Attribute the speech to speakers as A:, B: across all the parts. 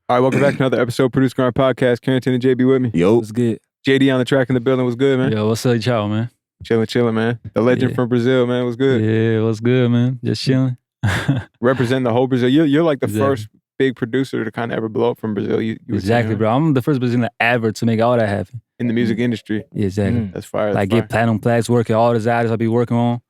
A: All right, welcome back to another episode of Producergrind Podcast. Carrington and JB with me.
B: Yo.
C: What's good?
A: JDOnThaTrack in the building. Was good, man?
C: Yo, what's up, y'all, man?
A: Chilling, man. The legend from Brazil, man. Was good.
C: Yeah, what's good, man? Just chilling.
A: Representing the whole Brazil. You're like the
C: Exactly.
A: first big producer to kind of ever blow up from Brazil. You were
C: Exactly,
A: saying,
C: bro. I'm the first Brazilian ever to make all that happen.
A: in the music industry.
C: Yeah, exactly.
A: That's fire.
C: Like
A: That's
C: get platinum plaques, working all the artists I be working on,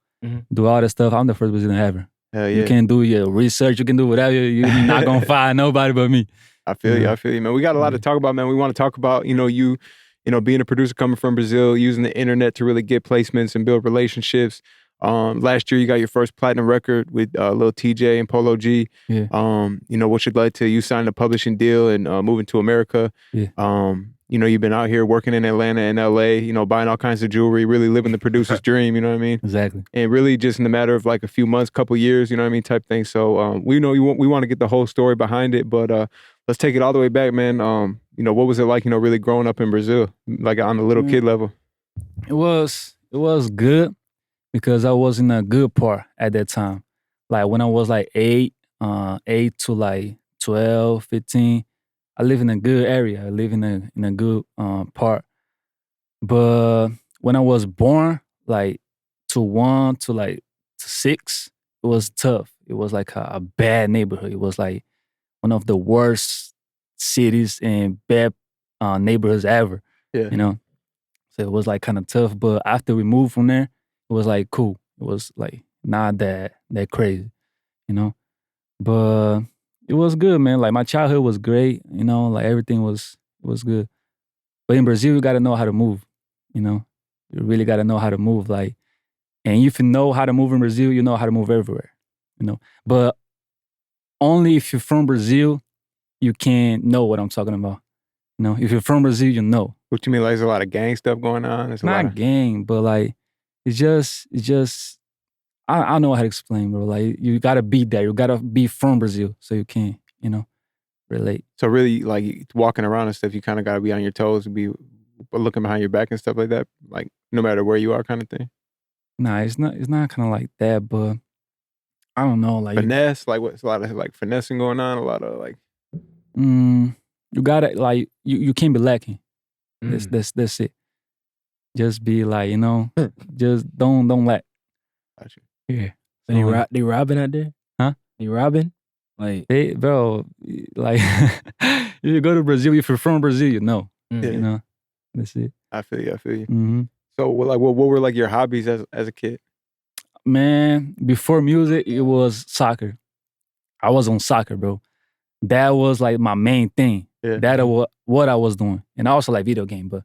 C: do all that stuff. I'm the first Brazilian ever.
A: Hell
C: You
A: yeah.
C: can do your research, you can do whatever. You're not gonna find nobody but me.
A: I feel you, man. We got a lot to talk about, man. We want to talk about, you being a producer coming from Brazil, using the internet to really get placements and build relationships. Last year you got your first platinum record with Lil Tjay and Polo G.
C: Yeah.
A: Which led to you signing a publishing deal and moving to America.
C: Yeah.
A: You've been out here working in Atlanta and LA, buying all kinds of jewelry, really living the producer's dream, you know what I mean?
C: Exactly.
A: And really just in the matter of like a few months, couple years, you know what I mean, type thing. So we want to get the whole story behind it, but let's take it all the way back, man. What was it like, really growing up in Brazil, like on the little kid level?
C: It was good because I was in a good part at that time. Like when I was like 8 to like 12, 15, I live in a good area. I live in a good part. But when I was born, like to 1 to 6, it was tough. It was like a bad neighborhood. It was like one of the worst cities and bad neighborhoods ever.
A: Yeah.
C: So it was like kind of tough. But after we moved from there, it was like cool. It was like not that crazy, But it was good, man. Like my childhood was great, like everything was good. But in Brazil, you gotta know how to move, You really gotta know how to move. Like, and if you know how to move in Brazil, you know how to move everywhere, But only if you're from Brazil, you can know what I'm talking about. If you're from Brazil, you know.
A: What you mean, like there's a lot of gang stuff going on? There's a lot
C: Not
A: of...
C: gang, but like it's just I don't know how to explain, bro. Like you gotta be there. You gotta be from Brazil so you can, relate.
A: So really, like walking around and stuff, you kind of got to be on your toes and be looking behind your back and stuff like that. Like no matter where you are, kind of thing.
C: Nah, it's not kind of like that, but I don't know, like
A: Finesse, like what's a lot of like finessing going on, a lot of like.
C: You gotta like you can't be lacking. That's it. Just be like, just don't lack.
A: Gotcha.
C: Yeah.
B: They robbing out there?
C: Huh?
B: They robbing? Like
C: bro, like if you go to Brazil, if you're from Brazil, you know.
A: Yeah.
C: That's it.
A: I feel you.
C: Mm-hmm.
A: So like what were like your hobbies as a kid?
C: Man, before music, it was soccer. I was on soccer, bro. That was like my main thing.
A: Yeah.
C: That was what I was doing. And I also like video game, but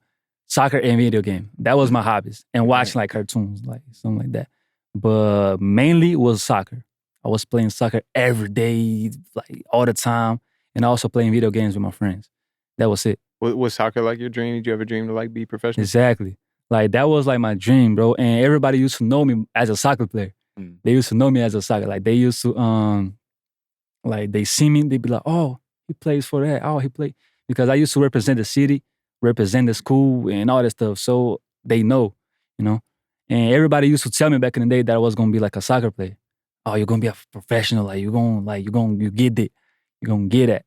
C: soccer and video game. That was my hobbies. And watching like cartoons, like something like that. But mainly it was soccer. I was playing soccer every day, like all the time. And also playing video games with my friends. That was it.
A: Was soccer like your dream? Did you ever dream to like be professional?
C: Exactly. Like that was like my dream, bro. And everybody used to know me as a soccer player. They used to know me as a soccer. Like they used to like they see me, they'd be like, oh, he plays for that. Oh, he played. Because I used to represent the city, represent the school and all that stuff. So they know, And everybody used to tell me back in the day that I was gonna be like a soccer player. Oh, you're gonna be a professional, you get it. You're gonna get it.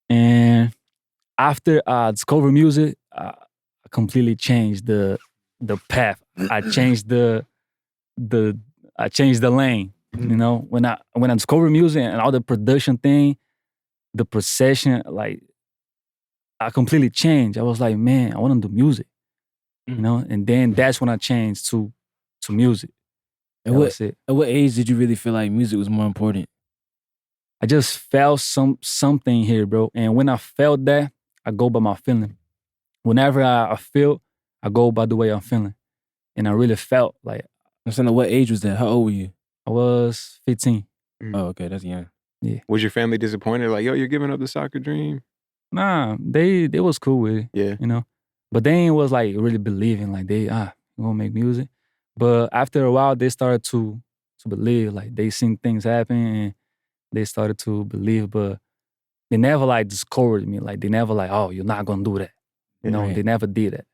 C: And after I discovered music, I completely changed the path. I changed the lane. When I discovered music and all the production thing, the procession, like I completely changed. I was like, man, I want to do music. And then that's when I changed to music.
B: At what age did you really feel like music was more important?
C: I just felt something here, bro. And when I felt that, I go by my feeling. Whenever I feel, I go by the way I'm feeling. And I really felt like.
B: I'm saying, at what age was that? How old were you?
C: I was 15.
B: Oh, okay, that's young.
C: Yeah.
A: Was your family disappointed? Like, yo, you're giving up the soccer dream?
C: Nah, they was cool with it.
A: Yeah.
C: But they ain't was like really believing like you gonna make music. But after a while, they started to believe. Like they seen things happen and they started to believe. But they never like discouraged me. Like they never like, oh, you're not gonna do that.
A: Right.
C: They never did that.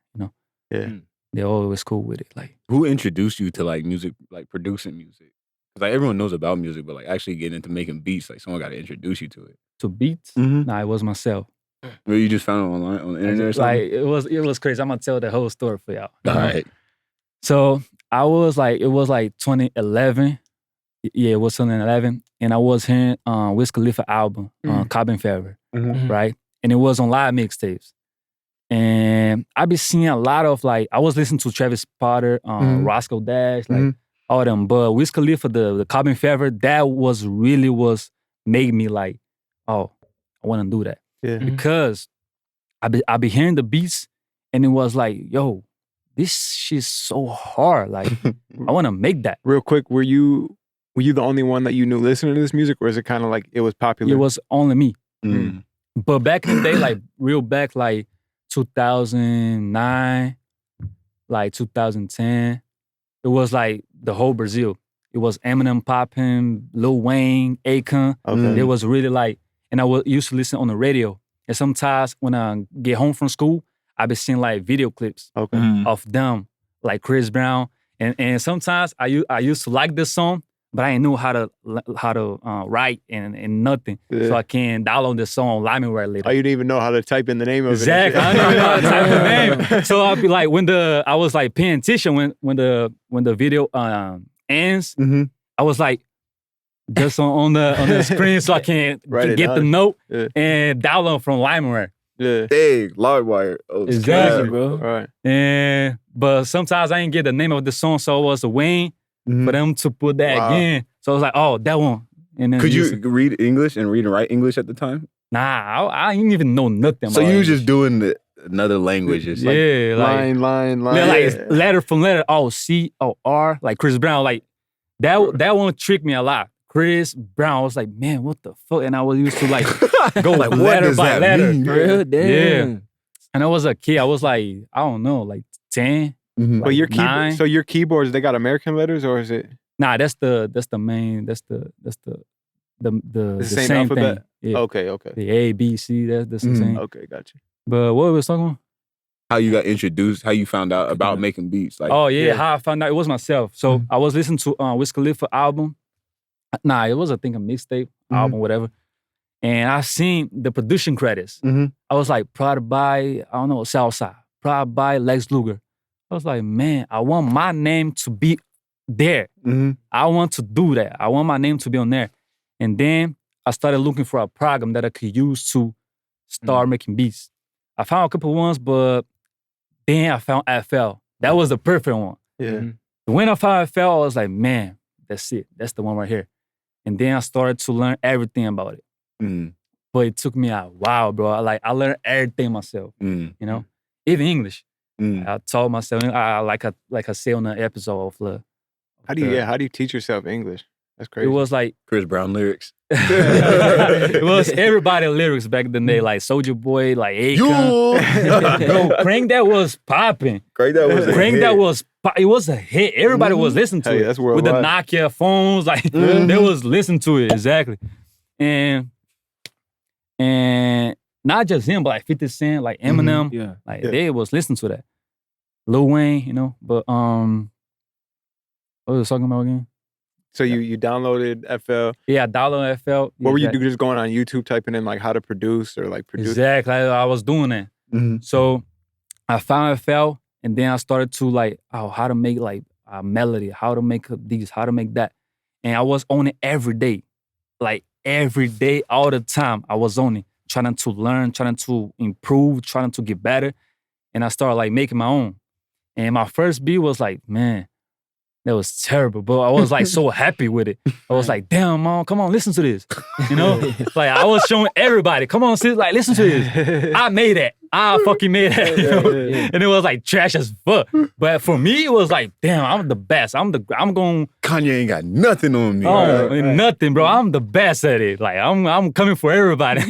A: Yeah.
C: They're always cool with it. Like,
D: who introduced you to like music, like producing music? Because like everyone knows about music, but like actually getting into making beats, like someone got to introduce you to it.
C: to beats.
D: Mhm.
C: Nah, it was myself.
D: Well, you just found it online on the internet or
C: Like
D: something?
C: it was crazy. I'm gonna tell the whole story for y'all.
D: All right.
C: So I was like, it was like 2011. Yeah, it was 2011, and I was hearing Wiz Khalifa album, Carbon Fever, right? And it was on live mixtapes. And I be seeing a lot of like, I was listening to Travis Potter, Roscoe Dash, like all them. But Wiz Khalifa, the Carbon Fever, that was made me like, oh, I want to do that.
A: Yeah.
C: Because I be hearing the beats, and it was like, yo, this shit's so hard. Like, I want to make that.
A: Real quick, were you the only one that you knew listening to this music, or is it kind of like it was popular?
C: It was only me.
D: Mm.
C: But back in the day, like real back, like 2009, like 2010, it was like the whole Brazil. It was Eminem popping, Lil Wayne, Akon.
A: Okay.
C: It was really like, and I used to listen on the radio. And sometimes when I get home from school, I be seeing like video clips of them, like Chris Brown. And sometimes I used to like this song, but I didn't know how to write and nothing.
A: Yeah.
C: So I can download the song on LimeWire later.
A: Oh, you didn't even know how to type in the name of
C: Exactly.
A: it.
C: I didn't even know how to type the name. So I'd be like, I was like paying attention when the video ends, I was like, just on the screen so I can get the note and download from LimeWire.
A: Yeah.
D: Dang, LimeWire. Oh,
C: Exactly,
D: snap.
C: bro.
A: All right.
C: And but sometimes I didn't get the name of the song, so it was a Wayne for them to put that again. So I was like, oh, that one. And then
D: Could you read English and read and write English at the time?
C: Nah, I didn't even know nothing.
D: So
C: about
D: you were
C: English.
D: just doing another language, just like
C: Yeah, like
A: line.
C: yeah, like letter from letter. Oh, C, oh, R, like Chris Brown. Like that one tricked me a lot. Chris Brown. I was like, man, what the fuck? And I was used to like go
D: like, what
C: letter
D: does
C: by
D: that
C: letter.
D: mean?
B: Real damn.
C: Yeah. And I was a kid. I was like, I don't know, like 10.
A: But your
C: 9.
A: so your keyboards, they got American letters, or is it
C: Nah, that's the main. That's the
A: same
C: same
A: alphabet?
C: thing. Yeah.
A: Okay.
C: The A, B, C. That's the same.
A: Okay, gotcha.
C: But what was talking about?
D: how you got introduced, how you found out about making beats. Like,
C: Oh yeah, how I found out it was myself. So I was listening to Wiz Khalifa album. Nah, it was I think a mixtape album, whatever. And I seen the production credits. I was like, product by, I don't know, Southside. Product by Lex Luger. I was like, man, I want my name to be there. I want to do that. I want my name to be on there. And then I started looking for a program that I could use to start making beats. I found a couple ones, but then I found FL. That was the perfect one.
A: Yeah.
C: When I found FL, I was like, man, that's it. That's the one right here. And then I started to learn everything about it. But it took me a while, bro. I learned everything myself. You know, even English. I taught myself. Like I say on the episode of
A: How do you teach yourself English? That's crazy.
C: it was like
D: Chris Brown lyrics.
C: it was everybody lyrics back in the day, like Soulja Boy, like Akon. Bro, Crank That was popping.
D: Crank That was a
C: Crank
D: hit.
C: That was it was a hit. Everybody was listening to
A: Hey,
C: it.
A: that's
C: With the
A: worldwide.
C: Nokia phones, like they was listening to it exactly. And not just him, but like 50 Cent, like Eminem,
B: Yeah.
C: like they was listening to that. Lil Wayne, you know. But what was I talking about again?
A: So you downloaded FL.
C: Yeah, Dollar FL.
A: What were you doing? Just going on YouTube, typing in like how to produce or like produce?
C: Exactly. I was doing that. So I found FL, and then I started to like, how to make like a melody, how to make these, how to make that. And I was on it every day. Like every day, all the time, I was on it, trying to learn, trying to improve, trying to get better. And I started like making my own. And my first beat was like, man, that was terrible, but I was like so happy with it. I was like, damn, mom, come on, listen to this. You know? Like I was showing everybody, come on, sis, like listen to this. I made that. I fucking made that. You know? And it was like trash as fuck. But for me, it was like, damn, I'm the best. I'm going
D: Kanye ain't got nothing on me.
C: nothing, bro. I'm the best at it. Like I'm coming for everybody.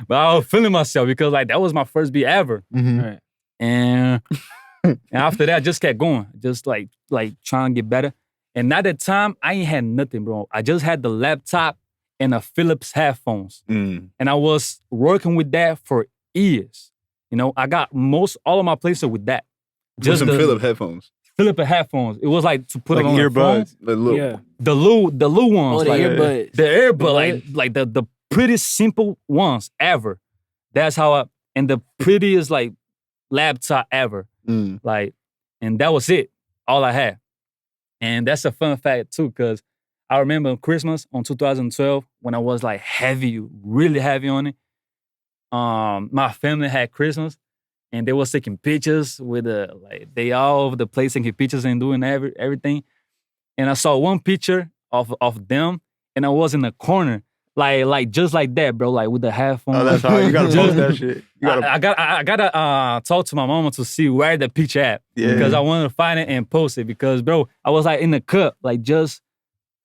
C: But I was feeling myself because like that was my first beat ever.
B: Right.
C: And after that, I just kept going, just like trying to get better. And at that time, I ain't had nothing, bro. I just had the laptop and a Philips headphones. And I was working with that for years. You know, I got all of my places with that.
D: Just some Philips headphones.
C: Philips headphones. It was like to put
A: Like
C: it on
A: earbuds.
C: the phone.
B: Yeah.
C: The Lou ones.
B: Oh, the
C: like,
B: earbuds.
C: The earbud, like the pretty simple ones ever. That's how and the prettiest like laptop ever. Like, and that was it. All I had. And that's a fun fact too, because I remember Christmas on 2012 when I was like heavy, really heavy on it. My family had Christmas and they was taking pictures with they all over the place taking pictures and doing everything. And I saw one picture of them and I was in the corner. Like just like that, bro. Like with the headphones.
A: Oh, that's hard. You gotta post that shit.
C: I gotta talk to my mama to see where the picture at.
A: Yeah.
C: Because I wanted to find it and post it. Because bro, I was like in the cup, like just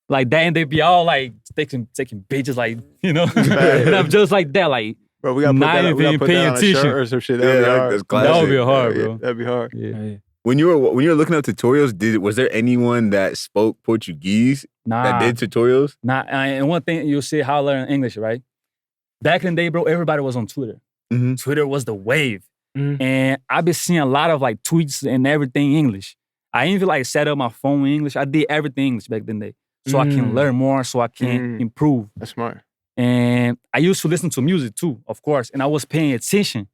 C: like that, and they be all like taking pictures, like, you know. And I'm just like that, like,
A: bro, we gotta put that, we gotta put that on a shirt or some shit. That'd be hard.
D: That's classic.
C: That would be hard, bro.
A: That'd be hard.
C: Yeah.
D: When you were looking up tutorials, was there anyone that spoke Portuguese that did tutorials?
C: Nah, and one thing you see how I learn English, right? Back in the day, bro, everybody was on Twitter. Twitter was the wave. And I've been seeing a lot of like tweets and everything English. I even like set up my phone in English. I did everything English back then. So I can learn more, so I can improve.
A: That's smart.
C: And I used to listen to music too, of course. And I was paying attention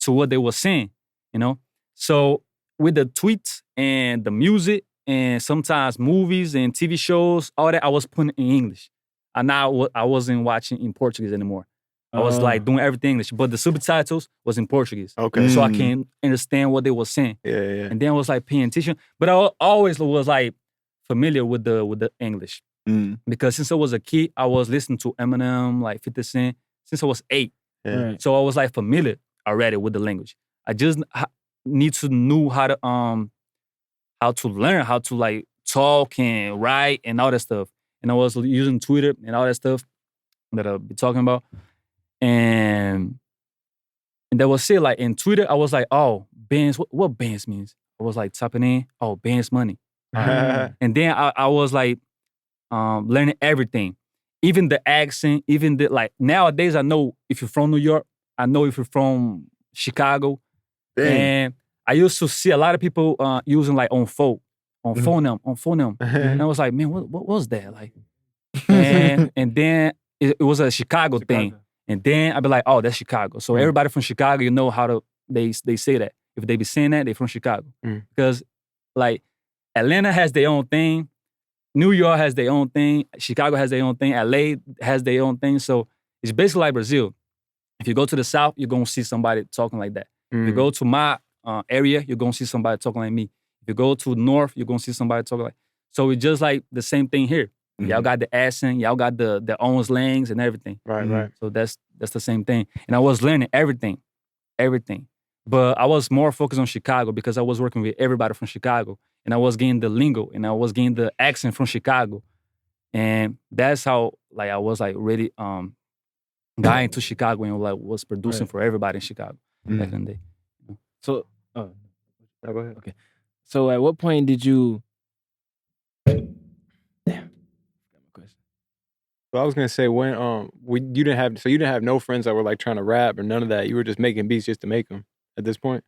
C: to what they were saying, you know? So with the tweets and the music and sometimes movies and TV shows, all that I was putting in English. And now I wasn't watching in Portuguese anymore. I was like doing everything English, but the subtitles was in Portuguese.
A: Okay.
C: So I can understand what they were saying.
A: Yeah.
C: And then I was like paying attention. But I always was like familiar with the English. Because since I was a kid, I was listening to Eminem, like 50 Cent, since I was 8.
A: Yeah.
B: Right.
C: So I was like familiar already with the language. I just need to know how to learn, how to like talk and write and all that stuff. And I was using Twitter and all that stuff that I'll be talking about. And that was it. Like in Twitter, I was like, oh, bands, what bands means? I was like typing in, oh, bands money. And then I was like learning everything. Even the accent, even the like nowadays I know if you're from New York, I know if you're from Chicago.
D: Dang.
C: And I used to see a lot of people using like on phoneme. And I was like, man, what was that? Like, and then it was a Chicago thing. And then I'd be like, oh, that's Chicago. So everybody from Chicago, you know how they say that. If they be saying that, they from Chicago. Because like Atlanta has their own thing. New York has their own thing. Chicago has their own thing. LA has their own thing. So it's basically like Brazil. If you go to the South, you're going to see somebody talking like that. If you go to my area, you're going to see somebody talking like me. If you go to the North, you're going to see somebody talking like. So it's just like the same thing here. Y'all got the accent. Y'all got their own slangs and everything.
A: Right.
C: So that's the same thing. And I was learning everything. But I was more focused on Chicago because I was working with everybody from Chicago. And I was getting the lingo and I was getting the accent from Chicago. And that's how like I was like really got into Chicago and like was producing for everybody in Chicago back in the day.
B: So,
A: Go ahead.
B: okay. So at what point did you? Damn. Got my question.
A: Well, I was gonna say when you didn't have no friends that were like trying to rap or none of that. You were just making beats just to make them at this point.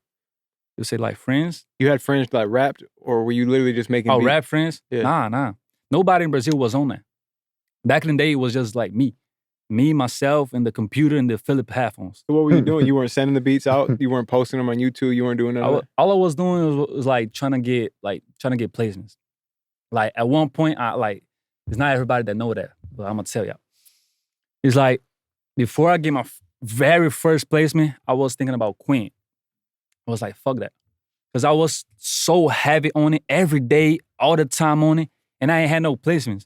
C: You say like friends?
A: You had friends that rapped, or were you literally just making beats?
C: Rap friends?
A: Yeah.
C: Nah. Nobody in Brazil was on that. Back in the day, it was just like me, myself, and the computer and the Philip headphones.
A: So what were you doing? You weren't sending the beats out. You weren't posting them on YouTube. You weren't doing none of that.
C: All I was doing was like trying to get placements. Like at one point, it's not everybody that know that, but I'm gonna tell y'all. It's like before I get my very first placement, I was thinking about Queen. I was like, fuck that. Because I was so heavy on it every day, all the time on it, and I ain't had no placements.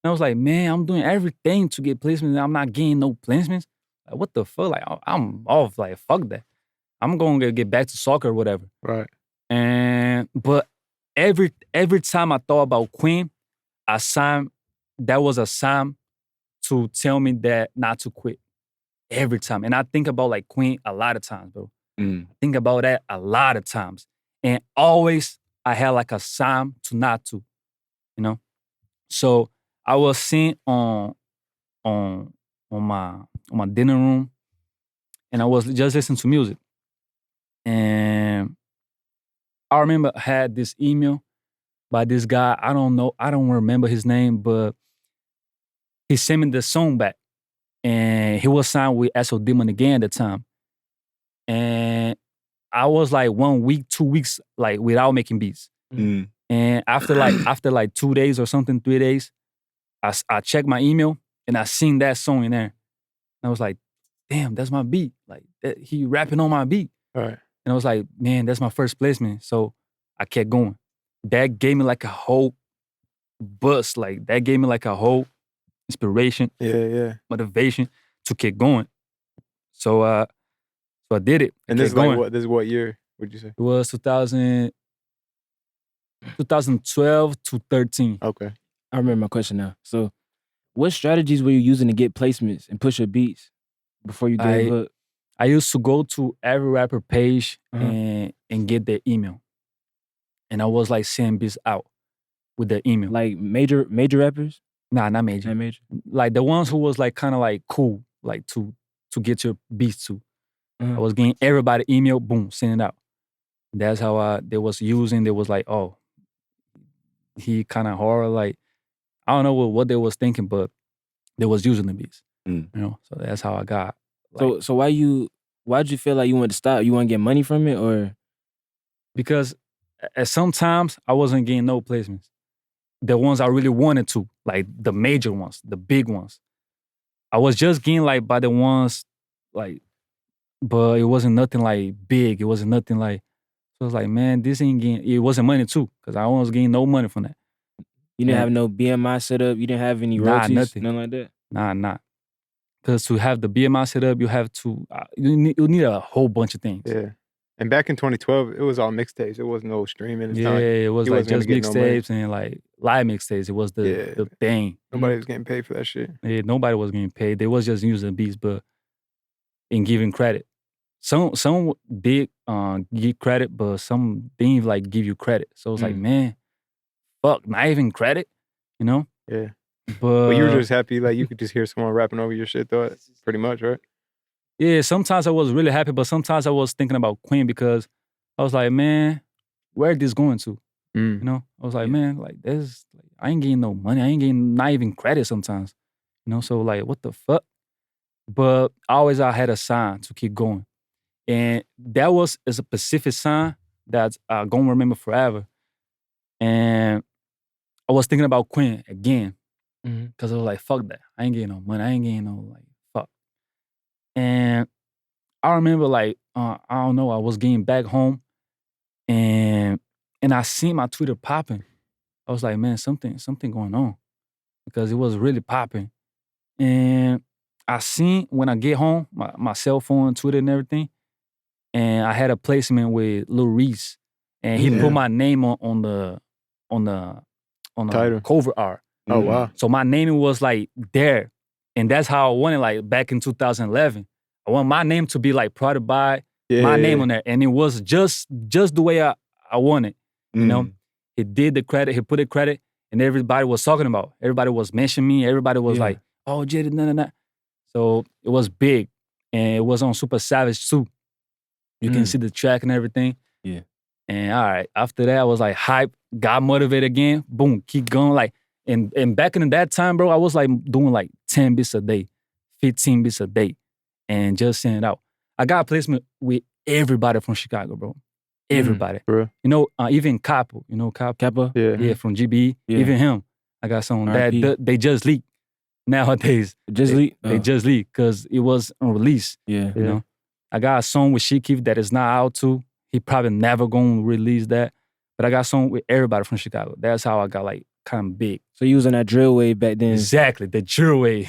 C: And I was like, man, I'm doing everything to get placements and I'm not getting no placements. Like, what the fuck? Like, I'm off. Like, fuck that. I'm going to get back to soccer or whatever.
A: Right.
C: But every time I thought about Queen, that was a sign to tell me that not to quit. Every time. And I think about like Queen a lot of times, bro. I think about that a lot of times. And always I had like a sign to not to, you know? So I was sitting on my dinner room and I was just listening to music. And I remember I had this email by this guy. I don't remember his name, but he sent me the song back. and he was signed with SO Demon again at the time. And I was like 1 week, 2 weeks, like without making beats. And after like 2 days or something, 3 days, I checked my email and I seen that song in there. And I was like, damn, that's my beat. Like he rapping on my beat.
A: All right.
C: And I was like, man, that's my first placement. So I kept going. That gave me like a whole boost. Like that gave me like a whole inspiration, motivation to keep going. So I did it.
A: And this is like what? This is what year would you say?
C: It was 2012 to 13.
A: Okay.
B: I remember my question now. So what strategies were you using to get placements and push your beats before you gave up?
C: I used to go to every rapper page and get their email. And I was like sending beats out with their email.
B: Like major rappers?
C: Nah, not major.
B: Not major?
C: Like the ones who was like kind of like cool, like to get your beats to. I was getting everybody email, boom, send it out. That's how they was using. They was like, oh, he kind of hard. Like, I don't know what they was thinking, but they was using the beats. You know, so that's how I got. Like,
B: so why'd you feel like you wanted to stop? You want to get money from it, or?
C: Because at sometimes I wasn't getting no placements. The ones I really wanted to, like the major ones, the big ones. I was just getting like by the ones like, but it wasn't nothing like big. It wasn't nothing like, so I was like, man, this ain't getting, it wasn't money too, because I wasn't getting no money from that.
B: You didn't have no BMI set up? You didn't have any royalties?
C: Nothing.
B: Nothing like that?
C: Nah. Because to have the BMI set up, you have to, you need a whole bunch of things.
A: Yeah. And back in 2012, it was all mixtapes. It wasn't no streaming.
C: It was like just mixtapes and like live mixtapes. It was the thing.
A: Nobody was getting paid for that shit.
C: Yeah, nobody was getting paid. They was just using beats, but in giving credit. Some did give credit, but some didn't like give you credit. So it's like, man, fuck, not even credit, you know?
A: Yeah.
C: But
A: you were just happy, like you could just hear someone rapping over your shit, though, pretty much, right?
C: Yeah, sometimes I was really happy, but sometimes I was thinking about Queen because I was like, man, where is this going to? You know? I was like, man, like this, like, I ain't getting no money. I ain't getting not even credit sometimes. You know, so like, what the fuck? But always I had a sign to keep going. And that was a specific sign that I'm going to remember forever. And I was thinking about Queen again. Because I was like, fuck that. I ain't getting no money. I ain't getting no, like, fuck. And I remember, like, I don't know, I was getting back home and I seen my Twitter popping. I was like, man, something going on. Because it was really popping. And I seen when I get home, my cell phone, Twitter and everything, and I had a placement with Lil Reese. And he put my name on the
A: title.
C: cover art.
A: Oh, wow.
C: So my name was like there. And that's how I wanted, like back in 2011. I want my name to be like Product by my name on there. And it was just the way I wanted. You know? He did the credit, he put the credit, and everybody was talking about. Everybody was mentioning me. Everybody was like, oh, JD, nah. So it was big. And it was on Super Savage too. You can see the track and everything.
B: Yeah.
C: And all right, after that, I was like hype, got motivated again. Boom, keep going. Like, and back in that time, bro, I was like doing like 10 beats a day, 15 beats a day, and just sending it out. I got a placement with everybody from Chicago, bro. Everybody.
A: Bro.
C: You know, even Capo, you know Capo? Yeah, from GBE.
B: Yeah.
C: Even him. I got some that they just leaked nowadays. They just leaked because it was on release.
B: Yeah.
C: You know? I got a song with Shikeef that is not out too. He probably never gonna release that. But I got a song with everybody from Chicago. That's how I got like kind of big.
B: So you was on that drill wave back then?
C: Exactly, the drill wave.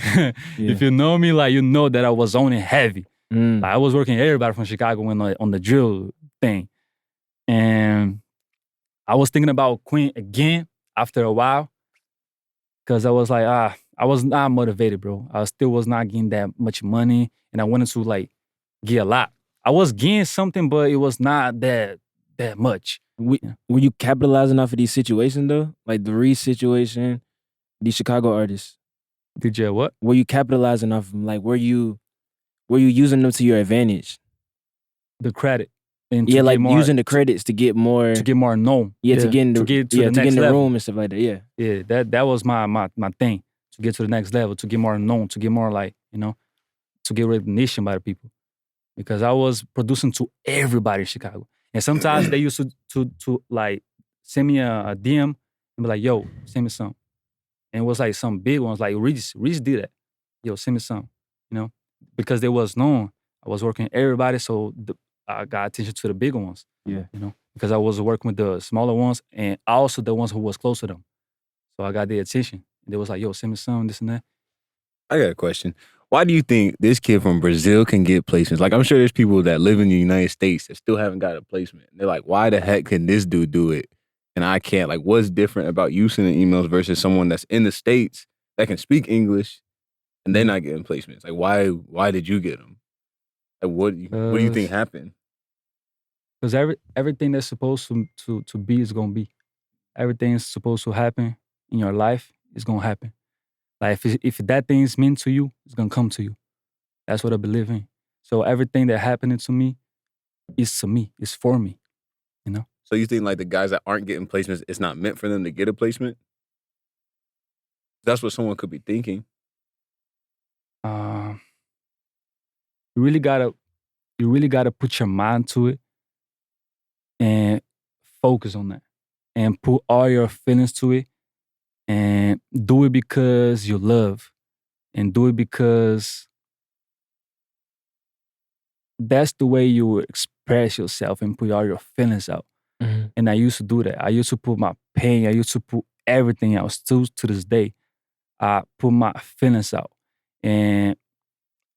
C: If you know me, like you know that I was on it heavy. Like, I was working with everybody from Chicago on the drill thing. And I was thinking about Queen again after a while. Cause I was like, I was not motivated, bro. I still was not getting that much money. And I wanted to like get a lot. I was getting something, but it was not that much.
B: Were you capitalizing off of these situations though? Like the Reese situation, these Chicago artists?
C: Did you what?
B: Were you capitalizing off of them? Like were you using them to your advantage?
C: The credit.
B: And like using the credits to get more
C: known.
B: Yeah, to get in the
C: next
B: room
C: level.
B: and stuff like that. Yeah.
C: Yeah, that was my thing. to get to the next level, to get more known, to get more like, you know, to get recognition by the people. Because I was producing to everybody in Chicago. And sometimes they used to like send me a DM and be like, yo, send me some. And it was like some big ones, like Reese did that. Yo, send me some, you know? Because they was known. I was working with everybody, so I got attention to the bigger ones.
B: Yeah.
C: You know? Because I was working with the smaller ones and also the ones who was close to them. So I got their attention. And they was like, yo, send me some, this and that.
D: I got a question. Why do you think this kid from Brazil can get placements? Like, I'm sure there's people that live in the United States that still haven't got a placement. They're like, why the heck can this dude do it and I can't? Like, what's different about you sending emails versus someone that's in the States that can speak English and they're not getting placements? Like, why did you get them? Like, what do you think happened?
C: Because everything that's supposed to be is gonna be. Everything is supposed to happen in your life is gonna happen. Like if that thing is meant to you, it's gonna come to you. That's what I believe in. So everything that happening to me is to me. It's for me. You know.
D: So you think like the guys that aren't getting placements, it's not meant for them to get a placement? That's what someone could be thinking.
C: You really gotta put your mind to it and focus on that and put all your feelings to it and do it because you love and do it because that's the way you express yourself and put all your feelings out.
B: Mm-hmm.
C: And I used to do that. I used to put my pain, I used to put everything out. Still to this day, I put my feelings out. And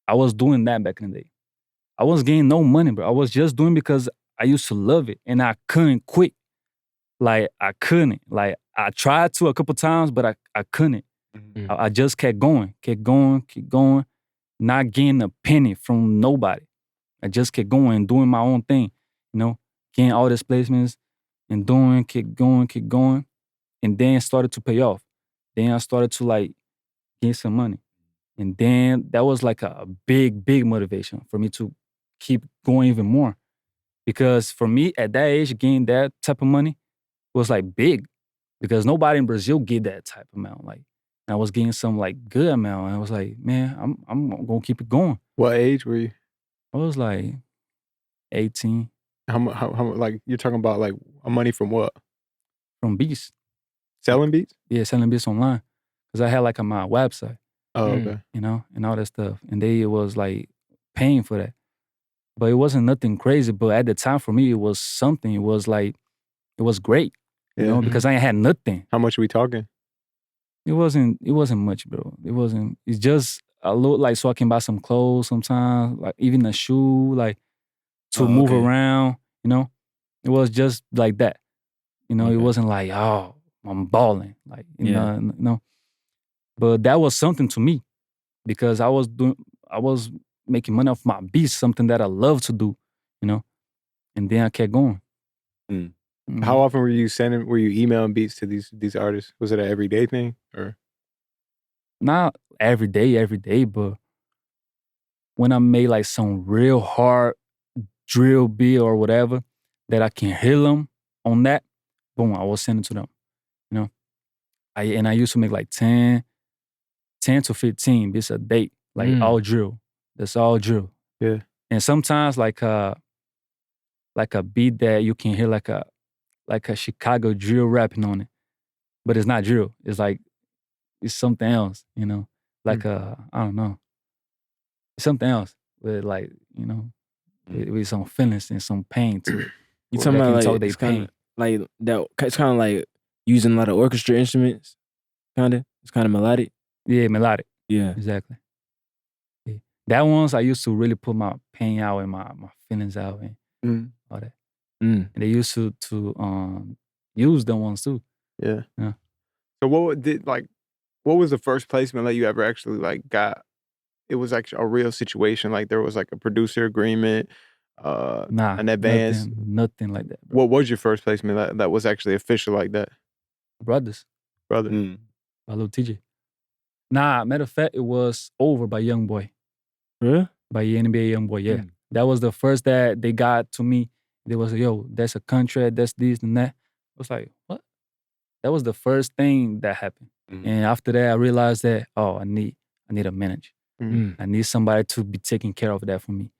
C: I was doing that back in the day. I was getting no money, bro. I was just doing because I used to love it and I couldn't quit. Like, I couldn't. Like, I tried to a couple times, but I couldn't.
B: Mm-hmm.
C: I just kept going, not getting a penny from nobody. I just kept going and doing my own thing, you know, getting all these placements and keep going. And then it started to pay off. Then I started to like get some money. And then that was like a big, big motivation for me to keep going even more. Because for me, at that age, getting that type of money was like big. Because nobody in Brazil get that type of amount. Like, I was getting some like good amount. And I was like, man, I'm gonna keep it going.
A: What age were you?
C: I was like 18.
A: How like you're talking about like money from what?
C: From beats.
A: Selling beats?
C: Yeah, selling beats online. Because I had like on my website.
A: Oh, okay.
C: You know, and all that stuff. And they was like paying for that. But it wasn't nothing crazy. But at the time for me, it was something. It was like, it was great. You know, because I ain't had nothing.
A: How much are we talking?
C: It wasn't much, bro. It's just a little like so I can buy some clothes sometimes, like even a shoe, like to move around, you know? It was just like that. You know, it wasn't like, oh, I'm balling. Like, you know. But that was something to me because I was making money off my beats, something that I love to do, you know? And then I kept going.
A: How often were you emailing beats to these artists? Was it an everyday thing or?
C: Not every day, but when I made like some real hard drill beat or whatever that I can hear them on that, boom, I was sending to them, you know? I used to make like 10 to 15 beats a day, like all drill. That's all drill.
A: Yeah.
C: And sometimes like a beat that you can hear like a Chicago drill rapping on it, but it's not drill. It's like, it's something else, you know? Like I don't know. It's something else with like, you know, with some feelings and some pain to it.
B: You talking about like, it's kind of like that, it's kind of like using a lot of orchestra instruments, kind of? It's kind of melodic?
C: Yeah, melodic.
B: Yeah.
C: Exactly. Yeah. That ones I used to really put my pain out and my feelings out and all that. And they used to use them ones too.
A: Yeah. So what was the first placement that you ever actually like got? It was actually a real situation. Like there was like a producer agreement, an advance.
C: Nothing like that. Bro.
A: What was your first placement that was actually official like that?
C: Brother. By Lil Tjay. Nah, matter of fact, it was Over by Youngboy.
B: Yeah?
C: By NBA Youngboy, yeah. That was the first that they got to me. They was like, yo, that's a contract, that's this and that. I was like, what? That was the first thing that happened. And after that, I realized that I need a manager. I need somebody to be taking care of that for me.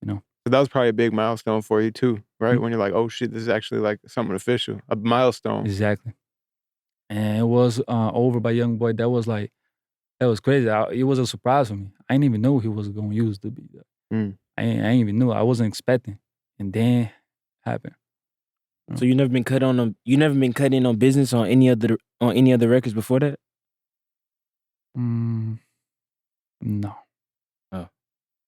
A: So that was probably a big milestone for you too, right? When you're like, oh shit, this is actually like something official, a milestone.
C: Exactly. And it was over by Young Boy. That was crazy. It was a surprise for me. I didn't even know he was gonna use the beat. I ain't even knew. I wasn't expecting, and then happened.
B: So you never been cut on you never been cut in on business on any other records before that?
C: No.
B: Oh.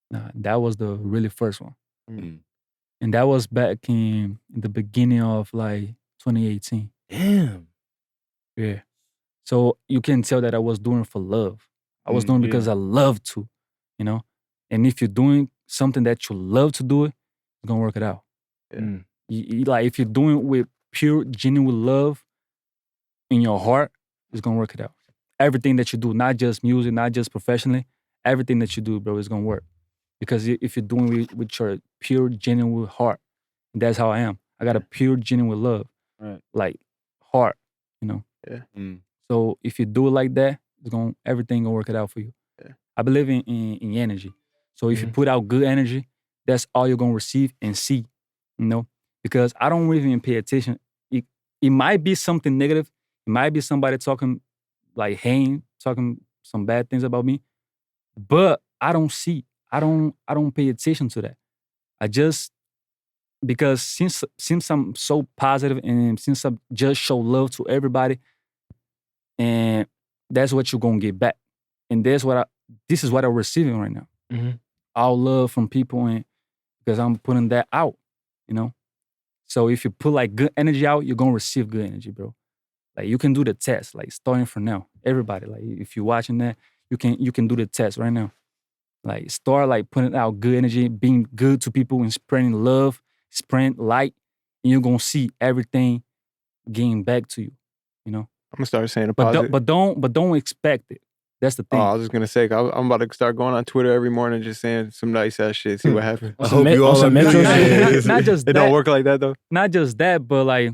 C: Nah, that was the really first one. And that was back in the beginning of like 2018.
B: Damn.
C: Yeah. So you can tell that I was doing it for love. I was doing it because I love to, And if you're doing something that you love to do, it's gonna work it out.
A: Yeah.
C: Like if you're doing it with pure, genuine love in your heart, it's gonna work it out. Everything that you do, not just music, not just professionally, everything that you do, bro, is gonna work. Because if you're doing it with your pure, genuine heart, that's how I am. I got a pure, genuine love, like heart,
A: Yeah.
C: So if you do it like that, everything gonna work it out for you.
A: Yeah.
C: I believe in energy. So if you put out good energy, that's all you're gonna receive and see, Because I don't even pay attention. It might be something negative. It might be somebody talking talking some bad things about me, but I don't see. I don't pay attention to that. I just because since I'm so positive and since I just show love to everybody, and that's what you're gonna get back. And this is what I'm receiving right now. All love from people, and because I'm putting that out, So if you put like good energy out, you're gonna receive good energy, bro. Like you can do the test, like starting from now. Everybody, like if you're watching that, you can do the test right now. Like start like putting out good energy, being good to people and spreading love, spreading light, and you're gonna see everything getting back to you.
A: I'm gonna start saying a
C: But
A: positive.
C: don't expect it. That's the thing.
A: I was just gonna say, I'm about to start going on Twitter every morning, just saying some nice ass shit. See what happens.
D: I hope you all are
C: not just
A: It
C: that.
A: don't work like that though.
C: Not just that, but like